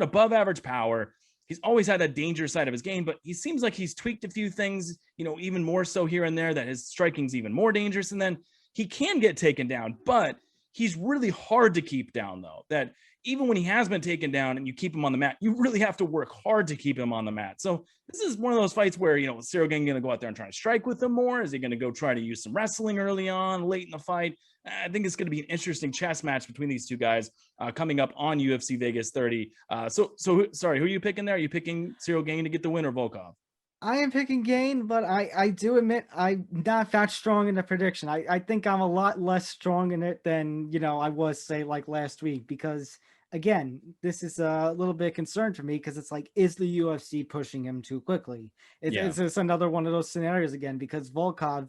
Speaker 2: above average power. He's always had that dangerous side of his game, but he seems like he's tweaked a few things, even more so here and there, that his striking's even more dangerous. And then he can get taken down, but he's really hard to keep down, though. That even when he has been taken down and you keep him on the mat, you really have to work hard to keep him on the mat. So this is one of those fights where, is Cyril Gane going to go out there and try to strike with him more? Is he going to go try to use some wrestling early on, late in the fight? I think it's going to be an interesting chess match between these two guys coming up on UFC Vegas 30. So sorry, who are you picking there? Are you picking Cyril Gane to get the win or Volkov?
Speaker 3: I am picking Gane, but I do admit I'm not that strong in the prediction. I think I'm a lot less strong in it than, I was, say, like last week, because again, this is a little bit concerned for me, because it's like, is the UFC pushing him too quickly? It's just another one of those scenarios again, because Volkov,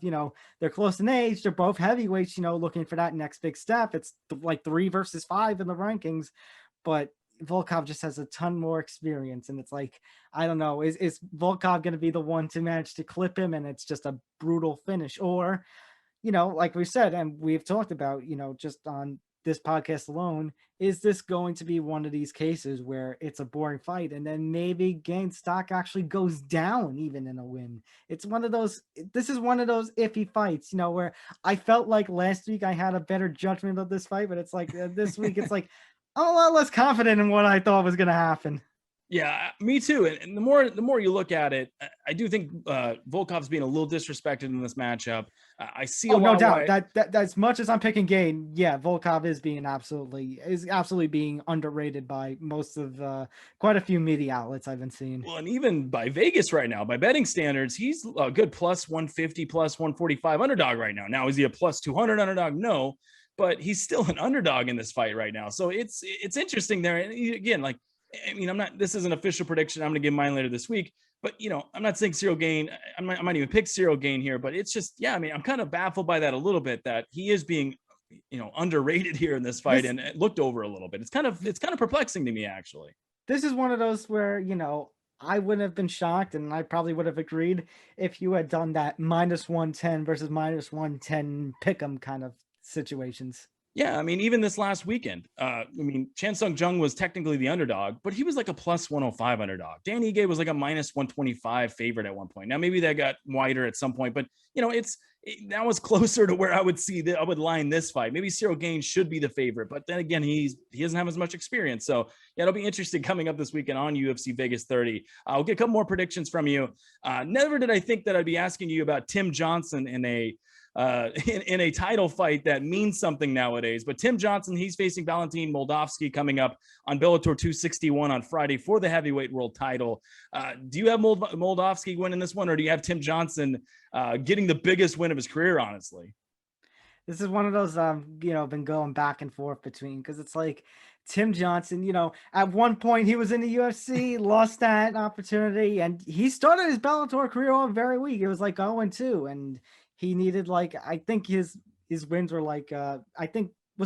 Speaker 3: they're close in age. They're both heavyweights, looking for that next big step. It's like 3 versus 5 in the rankings, but Volkov just has a ton more experience, and it's like, I don't know, is Volkov going to be the one to manage to clip him and it's just a brutal finish? Or, like we said, and we've talked about, just on this podcast alone, is this going to be one of these cases where it's a boring fight and then maybe Gane's stock actually goes down even in a win? This is one of those iffy fights, where I felt like last week I had a better judgment of this fight, but it's like this week it's like, I'm a lot less confident in what I thought was going to happen.
Speaker 2: Yeah, me too. And the more you look at it, I do think Volkov's being a little disrespected in this matchup. I see
Speaker 3: no doubt that as much as I'm picking Gane, yeah, Volkov is absolutely being underrated by most of quite a few media outlets I've been seeing.
Speaker 2: Well, and even by Vegas right now, by betting standards, he's a good plus 150, plus 145 underdog right now. Now, is he a plus 200 underdog? No. But he's still an underdog in this fight right now. So it's interesting there. And again, like, I mean, this is an official prediction. I'm going to give mine later this week, but I'm not saying Cyril Gane, I might even pick Cyril Gane here, but it's just, I mean, I'm kind of baffled by that a little bit, that he is being, underrated here in this fight and looked over a little bit. It's kind of perplexing to me, actually.
Speaker 3: This is one of those where, I wouldn't have been shocked, and I probably would have agreed if you had done that -110 versus -110 pick'em kind of situations.
Speaker 2: Yeah, I mean, even this last weekend, Chan Sung Jung was technically the underdog, but he was like a plus 105 underdog. Dan Ige was like a minus 125 favorite at one point. Now, maybe that got wider at some point, but that was closer to where I would see that I would line this fight. Maybe Cyril Gaines should be the favorite, but then again, he doesn't have as much experience. So yeah, it'll be interesting coming up this weekend on UFC Vegas 30. I'll get a couple more predictions from you. Never did I think that I'd be asking you about Tim Johnson in a title fight that means something nowadays. But Tim Johnson, he's facing Valentin Moldavsky coming up on Bellator 261 on Friday for the heavyweight world title. Do you have Moldavsky winning this one, or do you have Tim Johnson getting the biggest win of his career, honestly?
Speaker 3: This is one of those been going back and forth between, because it's like Tim Johnson, at one point he was in the UFC, lost that opportunity, and he started his Bellator career off very weak. It was like 0-2, and he needed, I think his wins were was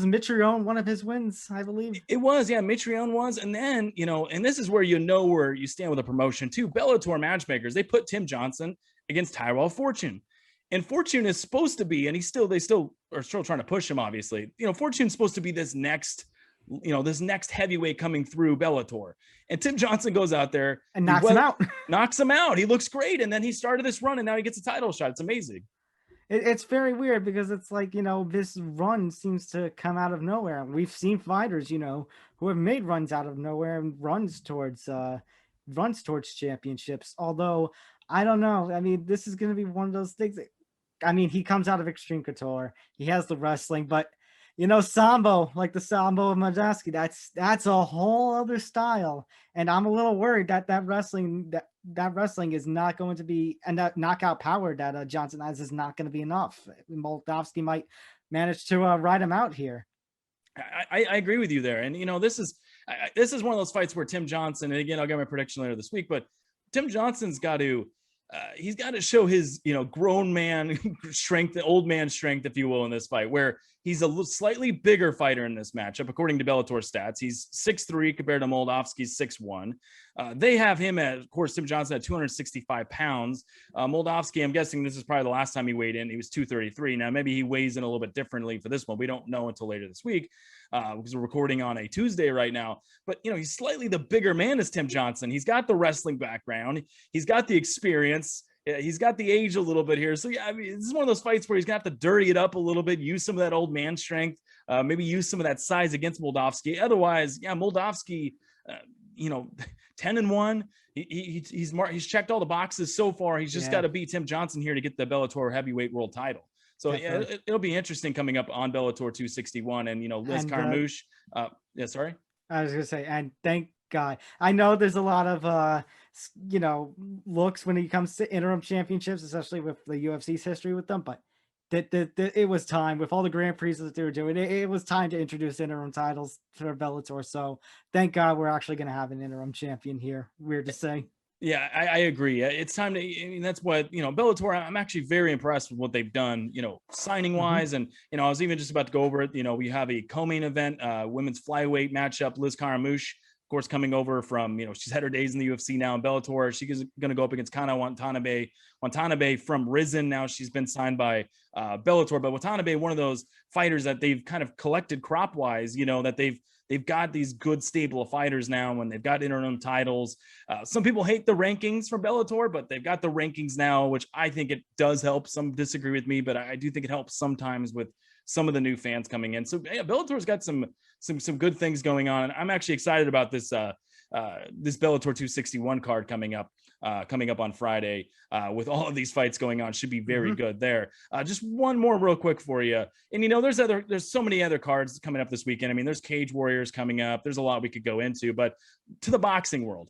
Speaker 3: Mitrione one of his wins, I believe?
Speaker 2: It was, yeah, Mitrione was. And then, and this is where where you stand with a promotion too. Bellator matchmakers, they put Tim Johnson against Tyrell Fortune. And Fortune is supposed to be, and they still are trying to push him, obviously. Fortune's supposed to be this next heavyweight coming through Bellator. And Tim Johnson goes out there
Speaker 3: and knocks him out.
Speaker 2: Knocks him out. He looks great. And then he started this run and now he gets a title shot. It's amazing.
Speaker 3: It's very weird because it's like, this run seems to come out of nowhere. We've seen fighters, who have made runs out of nowhere and runs towards championships. Although, I don't know. I mean, this is going to be one of those things. He comes out of Extreme Couture. He has the wrestling, but Sambo, like the Sambo of Moldavsky, that's a whole other style. And I'm a little worried that wrestling is not going to be, and that knockout power that Johnson has is not going to be enough. Moldavsky might manage to ride him out here.
Speaker 2: I agree with you there. And, this is one of those fights where Tim Johnson, and again, I'll get my prediction later this week, but Tim Johnson's got to, he's got to show his, grown man strength, old man strength, if you will, in this fight, where he's a slightly bigger fighter in this matchup. According to Bellator stats, he's 6'3" compared to Moldavsky's 6'1". They have him at, of course, Tim Johnson at 265 pounds. Moldavsky, I'm guessing this is probably the last time he weighed in. He was 233. Now, maybe he weighs in a little bit differently for this one. We don't know until later this week because we're recording on a Tuesday right now. But, he's slightly the bigger man as Tim Johnson. He's got the wrestling background. He's got the experience. Yeah, he's got the age a little bit here. So, yeah, this is one of those fights where he's going to have to dirty it up a little bit, use some of that old man strength, maybe use some of that size against Moldavsky. Otherwise, yeah, Moldavsky, 10-1. He's checked all the boxes so far. He's just got to beat Tim Johnson here to get the Bellator heavyweight world title. So, yeah, it'll be interesting coming up on Bellator 261. And, Liz Carmouche. Sorry?
Speaker 3: I was going to say, and thank God. I know there's a lot of, looks when it comes to interim championships, especially with the UFC's history with them. But it was time with all the Grand Prix that they were doing. It was time to introduce interim titles for Bellator. So thank God we're actually going to have an interim champion here. Weird to say.
Speaker 2: Yeah, I agree. It's time to, that's what, Bellator, I'm actually very impressed with what they've done, signing wise. And, I was even just about to go over it. We have a co-main event, women's flyweight matchup, Liz Carmouche, of course, coming over from, she's had her days in the UFC now in Bellator. She's going to go up against Kana Watanabe from Risen. Now she's been signed by Bellator, but Watanabe, one of those fighters that they've kind of collected crop wise, that they've got these good stable of fighters now, and they've got interim titles. Some people hate the rankings from Bellator, but they've got the rankings now, which I think it does help. Some disagree with me, but I do think it helps sometimes with some of the new fans coming in. So yeah, Bellator's got some good things going on. And I'm actually excited about this Bellator 261 card coming up on Friday with all of these fights going on. Should be very good there. Just one more real quick for you. And, there's so many other cards coming up this weekend. There's Cage Warriors coming up. There's a lot we could go into, but to the boxing world.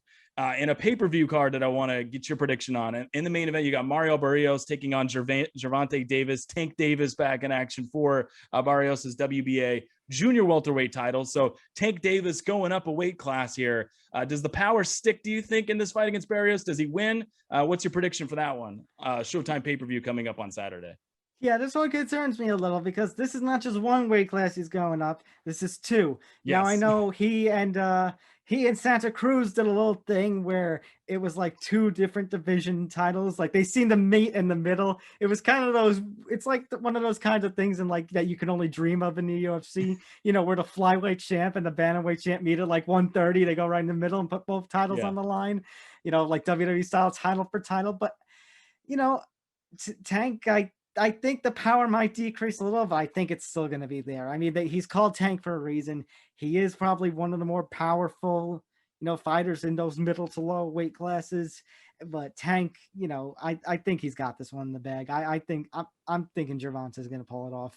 Speaker 2: In a pay-per-view card that I want to get your prediction on. And in the main event, you got Mario Barrios taking on Gervonta Davis. Tank Davis back in action for Barrios' WBA junior welterweight title. So Tank Davis going up a weight class here. Does the power stick, do you think, in this fight against Barrios? Does he win? What's your prediction for that one? Showtime pay-per-view coming up on Saturday.
Speaker 3: Yeah, this one concerns me a little because this is not just one weight class he's going up. This is two. Yes. Now I know he and he and Santa Cruz did a little thing where it was like two different division titles. Like they seemed to meet in the middle. It was kind of those. It's like one of those kinds of things in like that you can only dream of in the UFC. Where the flyweight champ and the bantamweight champ meet at like 130. They go right in the middle and put both titles on the line. Like WWE style, title for title. But you know, Tank, I think the power might decrease a little, but I think it's still going to be there. I mean, he's called Tank for a reason. He is probably one of the more powerful, fighters in those middle to low weight classes. But Tank, I think he's got this one in the bag. I think I'm thinking Gervonta is going to pull it off.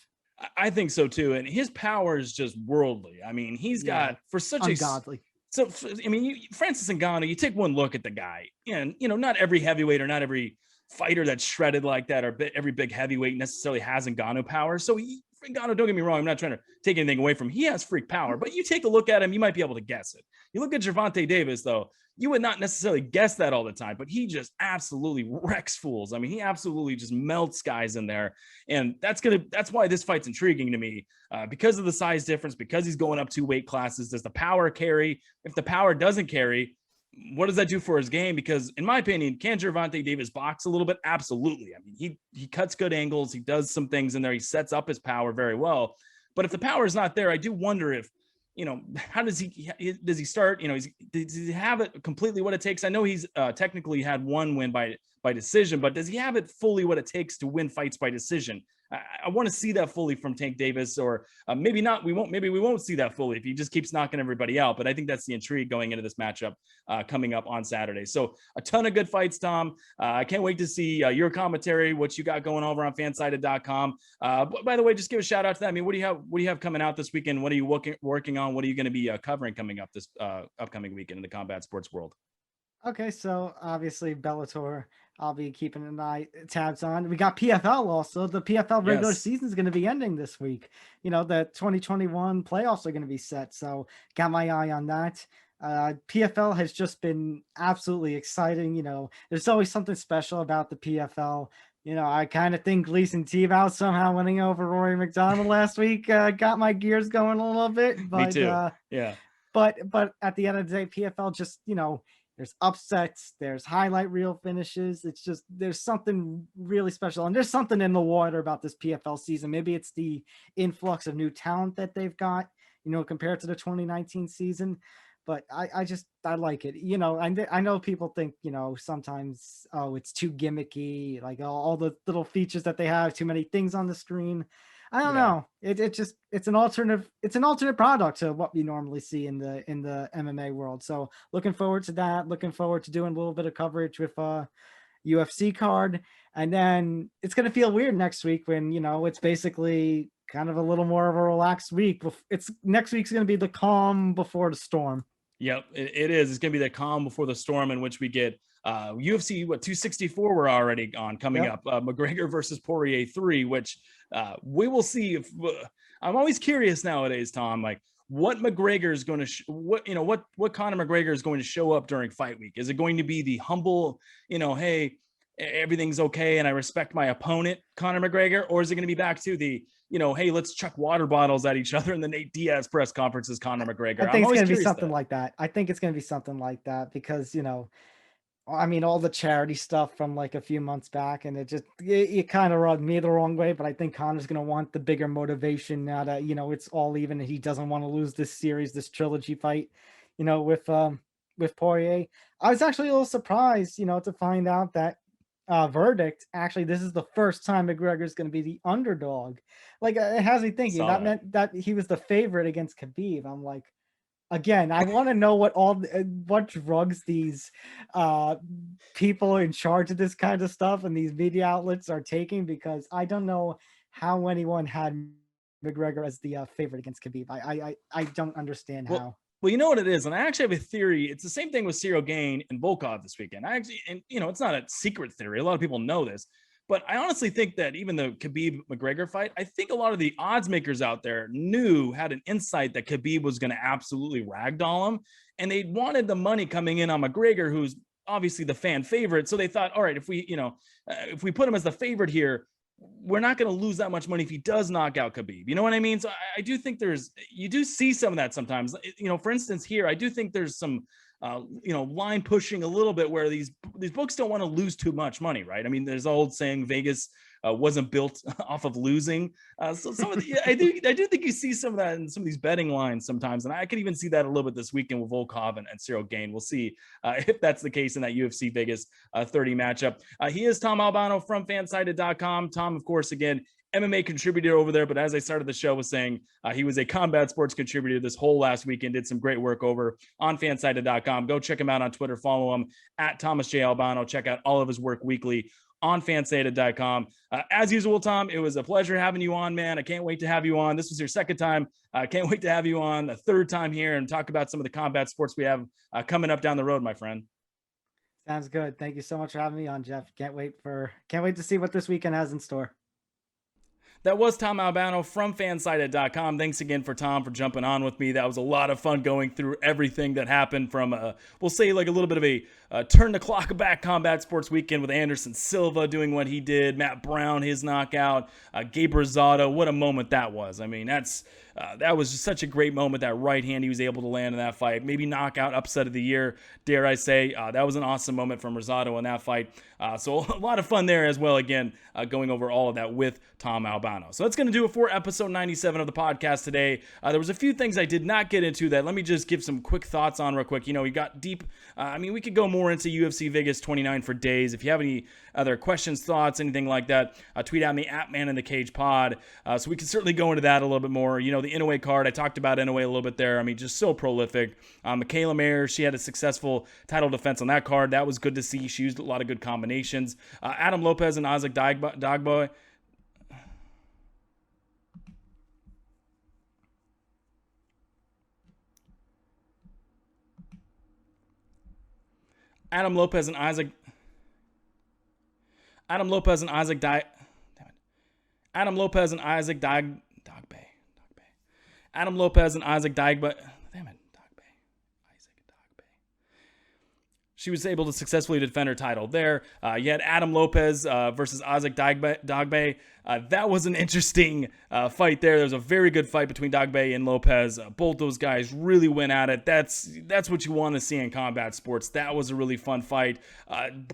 Speaker 2: I think so too, and his power is just worldly. I mean, he's got for such
Speaker 3: ungodly.
Speaker 2: So I mean, Francis Ngannou. You take one look at the guy, and not every heavyweight or not every fighter that's shredded like that or every big heavyweight necessarily has Ngannou power. So Ngannou, don't get me wrong, I'm not trying to take anything away from him. He has freak power, but you take a look at him, you might be able to guess it. You look at Gervonta Davis, though, you would not necessarily guess that all the time, but he just absolutely wrecks fools. I mean, he absolutely just melts guys in there. And that's why this fight's intriguing to me, because of the size difference, because he's going up 2 weight classes. Does the power carry? If the power doesn't carry, what does that do for his game? Because in my opinion, can Gervonta Davis box a little bit? Absolutely. I mean, he cuts good angles. He does some things in there. He sets up his power very well. But if the power is not there, I do wonder if, how does he start? Does he have it completely what it takes? I know he's technically had one win by decision, but does he have it fully what it takes to win fights by decision? I want to see that fully from Tank Davis, or maybe not. Maybe we won't see that fully if he just keeps knocking everybody out. But I think that's the intrigue going into this matchup coming up on Saturday. So a ton of good fights, Tom. I can't wait to see your commentary, what you got going over on fansided.com. By the way, just give a shout out to that. I mean, what do you have coming out this weekend? What are you working on? What are you going to be covering coming up this upcoming weekend in the combat sports world?
Speaker 3: Okay, so obviously Bellator, I'll be keeping an eye tabs on. We got PFL also. The PFL regular season is going to be ending this week. The 2021 playoffs are going to be set, so got my eye on that. PFL has just been absolutely exciting. There's always something special about the PFL. I kind of think Gleason Tebow somehow winning over Rory McDonald last week got my gears going a little bit. But,
Speaker 2: me too. Yeah.
Speaker 3: But at the end of the day, PFL just, there's upsets, there's highlight reel finishes. It's just, there's something really special. And there's something in the water about this PFL season. Maybe it's the influx of new talent that they've got, compared to the 2019 season. But I like it. I know people think, sometimes, it's too gimmicky, like all the little features that they have, too many things on the screen. I don't know. It's an alternate product to what we normally see in the MMA world. So looking forward to that. Looking forward to doing a little bit of coverage with UFC card. And then it's going to feel weird next week when, it's basically kind of a little more of a relaxed week. Next week's going to be the calm before the storm.
Speaker 2: Yep, it is. It's going to be the calm before the storm, in which we get UFC 264 we're already on coming up. McGregor versus Poirier 3, which we will see. If I'm always curious nowadays, Tom, like what McGregor is going to what Conor McGregor is going to show up during fight week. Is it going to be the humble, hey, everything's okay and I respect my opponent, Conor McGregor, or is it going to be back to the hey, let's chuck water bottles at each other in the Nate Diaz press conferences, Conor McGregor?
Speaker 3: I think it's going to be something like that. I think it's going to be something like that because, all the charity stuff from like a few months back, and it kind of rubbed me the wrong way, but I think Conor's going to want the bigger motivation now that, it's all even and he doesn't want to lose this series, this trilogy fight, with Poirier. I was actually a little surprised, to find out that verdict, actually, this is the first time McGregor's going to be the underdog. Like, it has me thinking that meant that he was the favorite against Khabib. I'm like, again, I want to know what drugs these people in charge of this kind of stuff and these media outlets are taking, because I don't know how anyone had McGregor as the favorite against Khabib. I don't understand how.
Speaker 2: Well, you know what it is, and I actually have a theory. It's the same thing with Cyril Gane and Volkov this weekend. It's not a secret theory. A lot of people know this, but I honestly think that even the Khabib McGregor fight, I think a lot of the odds makers out there had an insight that Khabib was going to absolutely ragdoll him, and they wanted the money coming in on McGregor, who's obviously the fan favorite. So they thought, all right, if we put him as the favorite here, we're not going to lose that much money if he does knock out Khabib. You know what I mean? So I do think you do see some of that sometimes. For instance, here, I do think there's some, line pushing a little bit where these books don't want to lose too much money, right? I mean, there's the old saying, Vegas wasn't built off of losing. So some of the, I do think you see some of that in some of these betting lines sometimes. And I could even see that a little bit this weekend with Volkov and Cyril Gane. We'll see if that's the case in that UFC Vegas 30 matchup. He is Tom Albano from fansided.com. Tom, of course, again, MMA contributor over there, but as I started the show was saying, he was a combat sports contributor this whole last weekend, did some great work over on fansided.com. Go check him out on Twitter, follow him at Thomas J. Albano. Check out all of his work weekly on fansided.com. As usual, Tom, it was a pleasure having you on, man. I can't wait to have you on. This was your second time. I can't wait to have you on a third time here and talk about some of the combat sports we have coming up down the road, my friend.
Speaker 3: Sounds good. Thank you so much for having me on, Jeff. Can't wait to see what this weekend has in store.
Speaker 2: That was Tom Albano from fansided.com. Thanks again for Tom for jumping on with me. That was a lot of fun going through everything that happened from, we'll say like a little bit of a turn the clock back combat sports weekend with Anderson Silva doing what he did, Matt Brown, his knockout, Gabe Rosado. What a moment that was. I mean, that was just such a great moment, that right hand he was able to land in that fight. Maybe knockout, upset of the year, dare I say. That was an awesome moment from Rosado in that fight. So a lot of fun there as well, again, going over all of that with Tom Albano. So that's going to do it for episode 97 of the podcast today. There was a few things I did not get into that let me just give some quick thoughts on real quick. We got deep. We could go more into UFC Vegas 29 for days. If you have any other questions, thoughts, anything like that, tweet at me at Man in the Cage Pod. So we can certainly go into that a little bit more. The Inoue card, I talked about Inoue a little bit there. I mean, just so prolific. Michaela Mayer, she had a successful title defense on that card. That was good to see. She used a lot of good combinations. Adam Lopez and Isaac Dagboy. Adam Lopez and Isaac Dagbe. Adam Lopez and Isaac Dagbe. She was able to successfully defend her title there. You had Adam Lopez versus Isaac Dagbe. That was an interesting fight there. There was a very good fight between Dagbe and Lopez. Both those guys really went at it. That's what you want to see in combat sports. That was a really fun fight.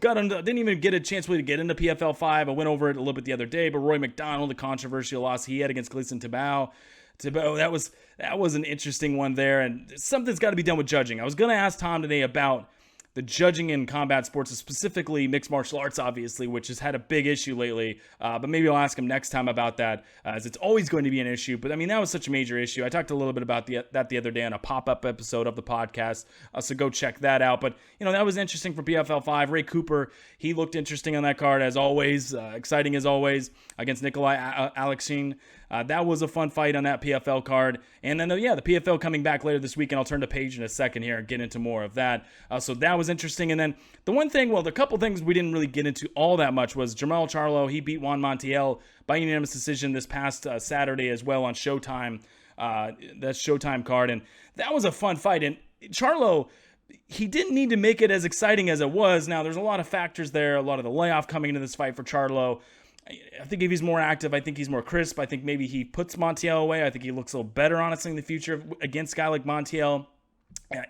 Speaker 2: Didn't even get a chance really to get into PFL 5. I went over it a little bit the other day, but Roy McDonald, the controversial loss he had against Gleison Tibau, that was an interesting one there, and something's got to be done with judging. I was going to ask Tom today about the judging in combat sports, specifically mixed martial arts, obviously, which has had a big issue lately. But maybe I'll ask him next time about that, as it's always going to be an issue. But I mean, that was such a major issue. I talked a little bit about that the other day on a pop-up episode of the podcast. So go check that out. But, that was interesting for PFL 5. Ray Cooper, he looked interesting on that card as always, exciting as always, against Nikolai Alexin. That was a fun fight on that PFL card. And then, the PFL coming back later this week, and I'll turn the page in a second here and get into more of that. So that was interesting. And then the couple things we didn't really get into all that much was Jermall Charlo. He beat Juan Montiel by unanimous decision this past Saturday as well on Showtime. That Showtime card. And that was a fun fight. And Charlo, he didn't need to make it as exciting as it was. Now, there's a lot of factors there, a lot of the layoff coming into this fight for Charlo. I think if he's more active, I think he's more crisp. I think maybe he puts Montiel away. I think he looks a little better, honestly, in the future against a guy like Montiel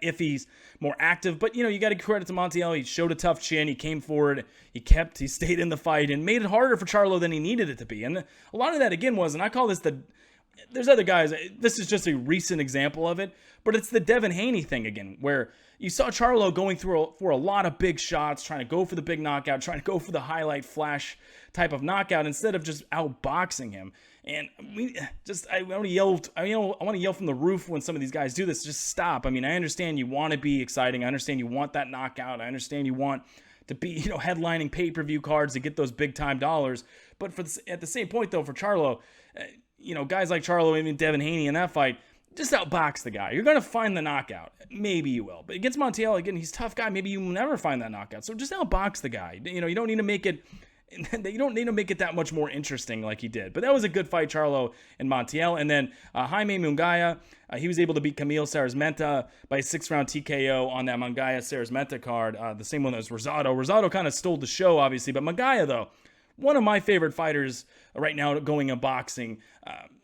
Speaker 2: if he's more active. But, you got to give credit to Montiel. He showed a tough chin. He came forward. He stayed in the fight and made it harder for Charlo than he needed it to be. And a lot of that, again, was, and I call this there's other guys, this is just a recent example of it, but it's the Devin Haney thing again, where you saw Charlo going for a lot of big shots, trying to go for the big knockout, trying to go for the highlight flash type of knockout instead of just outboxing him. And I want to yell from the roof when some of these guys do this. Just stop. I mean, I understand you want to be exciting. I understand you want that knockout. I understand you want to be, headlining pay-per-view cards to get those big-time dollars. But at the same point, though, for Charlo, guys like Charlo, even Devin Haney in that fight, just outbox the guy. You're going to find the knockout. Maybe you will. But against Montiel, again, he's a tough guy. Maybe you will never find that knockout. So just outbox the guy. You don't need to make it that much more interesting like he did. But that was a good fight, Charlo and Montiel. And then Jaime Munguia, he was able to beat Kamil Szeremeta by a 6-round TKO on that Munguia-Szeremeta card, the same one as Rosado. Rosado kind of stole the show, obviously. But Munguia, though, one of my favorite fighters right now going in boxing.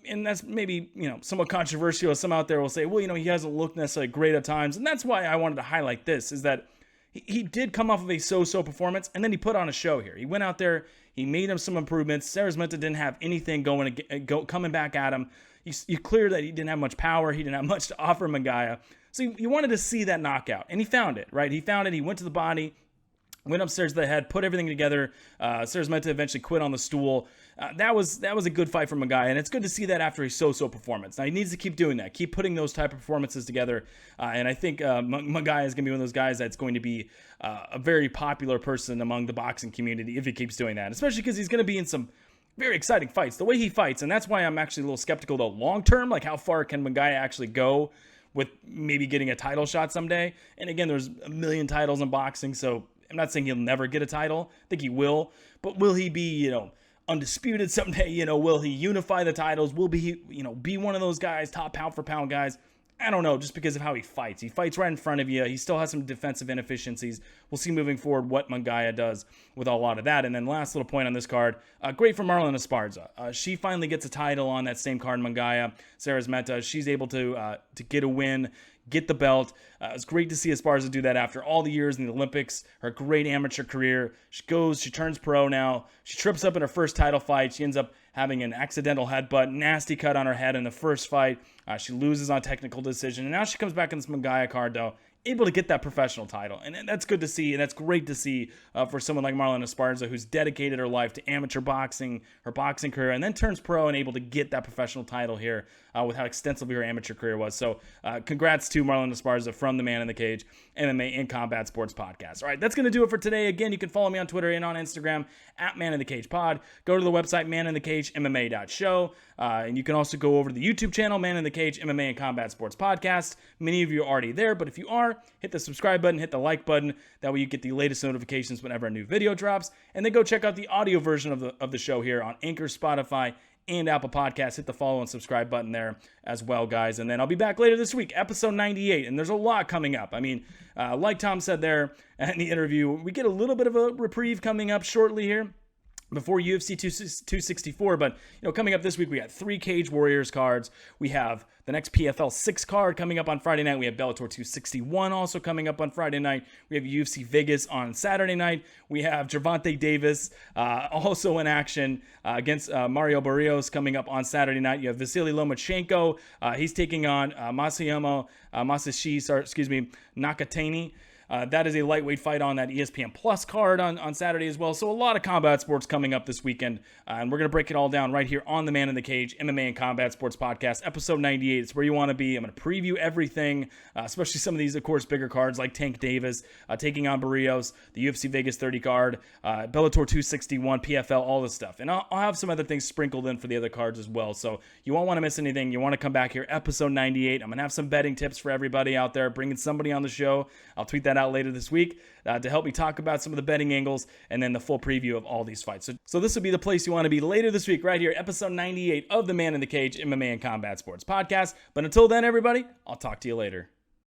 Speaker 2: And that's maybe, somewhat controversial. Some out there will say, well, he hasn't looked necessarily great at times. And that's why I wanted to highlight this, is that he did come off of a so-so performance, and then he put on a show here. He went out there, he made him some improvements. Szeremeta didn't have anything coming back at him. You clear that he didn't have much power. He didn't have much to offer Munguia. So you wanted to see that knockout, and he found it, right? He found it. He went to the body, went upstairs to the head, put everything together. Szeremeta eventually quit on the stool. That was a good fight from Munguia, and it's good to see that after a so-so performance. Now, he needs to keep doing that, keep putting those type of performances together, and I think Munguia is going to be one of those guys that's going to be a very popular person among the boxing community if he keeps doing that, especially because he's going to be in some very exciting fights. The way he fights, and that's why I'm actually a little skeptical, though, long-term, like how far can Munguia actually go with maybe getting a title shot someday. And again, there's a million titles in boxing, so I'm not saying he'll never get a title. I think he will. But will he be, undisputed someday? Will he unify the titles? Will he, be one of those guys, top pound for pound guys? I don't know, just because of how he fights. He fights right in front of you. He still has some defensive inefficiencies. We'll see moving forward what Munguia does with a lot of that. And then last little point on this card, great for Marlon Esparza. She finally gets a title on that same card, Munguia, Szeremeta. She's able to get a win, get the belt. It's great to see Esparza do that after all the years in the Olympics, her great amateur career. She turns pro now. She trips up in her first title fight. She ends up having an accidental headbutt, nasty cut on her head in the first fight. She loses on technical decision. And now she comes back in this Munguia card, though, able to get that professional title. And that's good to see, and that's great to see for someone like Marlon Esparza, who's dedicated her life to amateur boxing, her boxing career, and then turns pro and able to get that professional title here with how extensive her amateur career was. So congrats to Marlon Esparza from the Man in the Cage MMA and Combat Sports Podcast. All right, that's going to do it for today. Again, you can follow me on Twitter and on Instagram at Man in the Cage Pod. Go to the website, maninthecagemmma.show. And you can also go over to the YouTube channel, Man in the Cage MMA and Combat Sports Podcast. Many of you are already there, but if you are, hit the subscribe button, hit the like button. That way you get the latest notifications whenever a new video drops. And then go check out the audio version of the show here on Anchor, Spotify, and Apple Podcasts. Hit the follow and subscribe button there as well, guys. And then I'll be back later this week, episode 98. And there's a lot coming up. I mean, like Tom said there in the interview, we get a little bit of a reprieve coming up shortly here before UFC 264, but coming up this week, we got 3 Cage Warriors cards. We have the next PFL 6 card coming up on Friday night. We have Bellator 261 also coming up on Friday night. We have UFC Vegas on Saturday night. We have Gervonta Davis also in action against Mario Barrios coming up on Saturday night. You have Vasily Lomachenko. He's taking on Masayuki Nakatani. That is a lightweight fight on that ESPN Plus card on Saturday as well. So a lot of combat sports coming up this weekend. And we're going to break it all down right here on the Man in the Cage MMA and Combat Sports Podcast, episode 98. It's where you want to be. I'm going to preview everything, especially some of these, of course, bigger cards like Tank Davis taking on Barrios, the UFC Vegas 30 card, Bellator 261, PFL, all this stuff. And I'll have some other things sprinkled in for the other cards as well. So you won't want to miss anything. You want to come back here, episode 98. I'm going to have some betting tips for everybody out there, bringing somebody on the show. I'll tweet that out later this week to help me talk about some of the betting angles and then the full preview of all these fights. So this will be the place you want to be later this week, right here, episode 98 of the Man in the Cage MMA and Combat Sports Podcast. But until then, everybody, I'll talk to you later.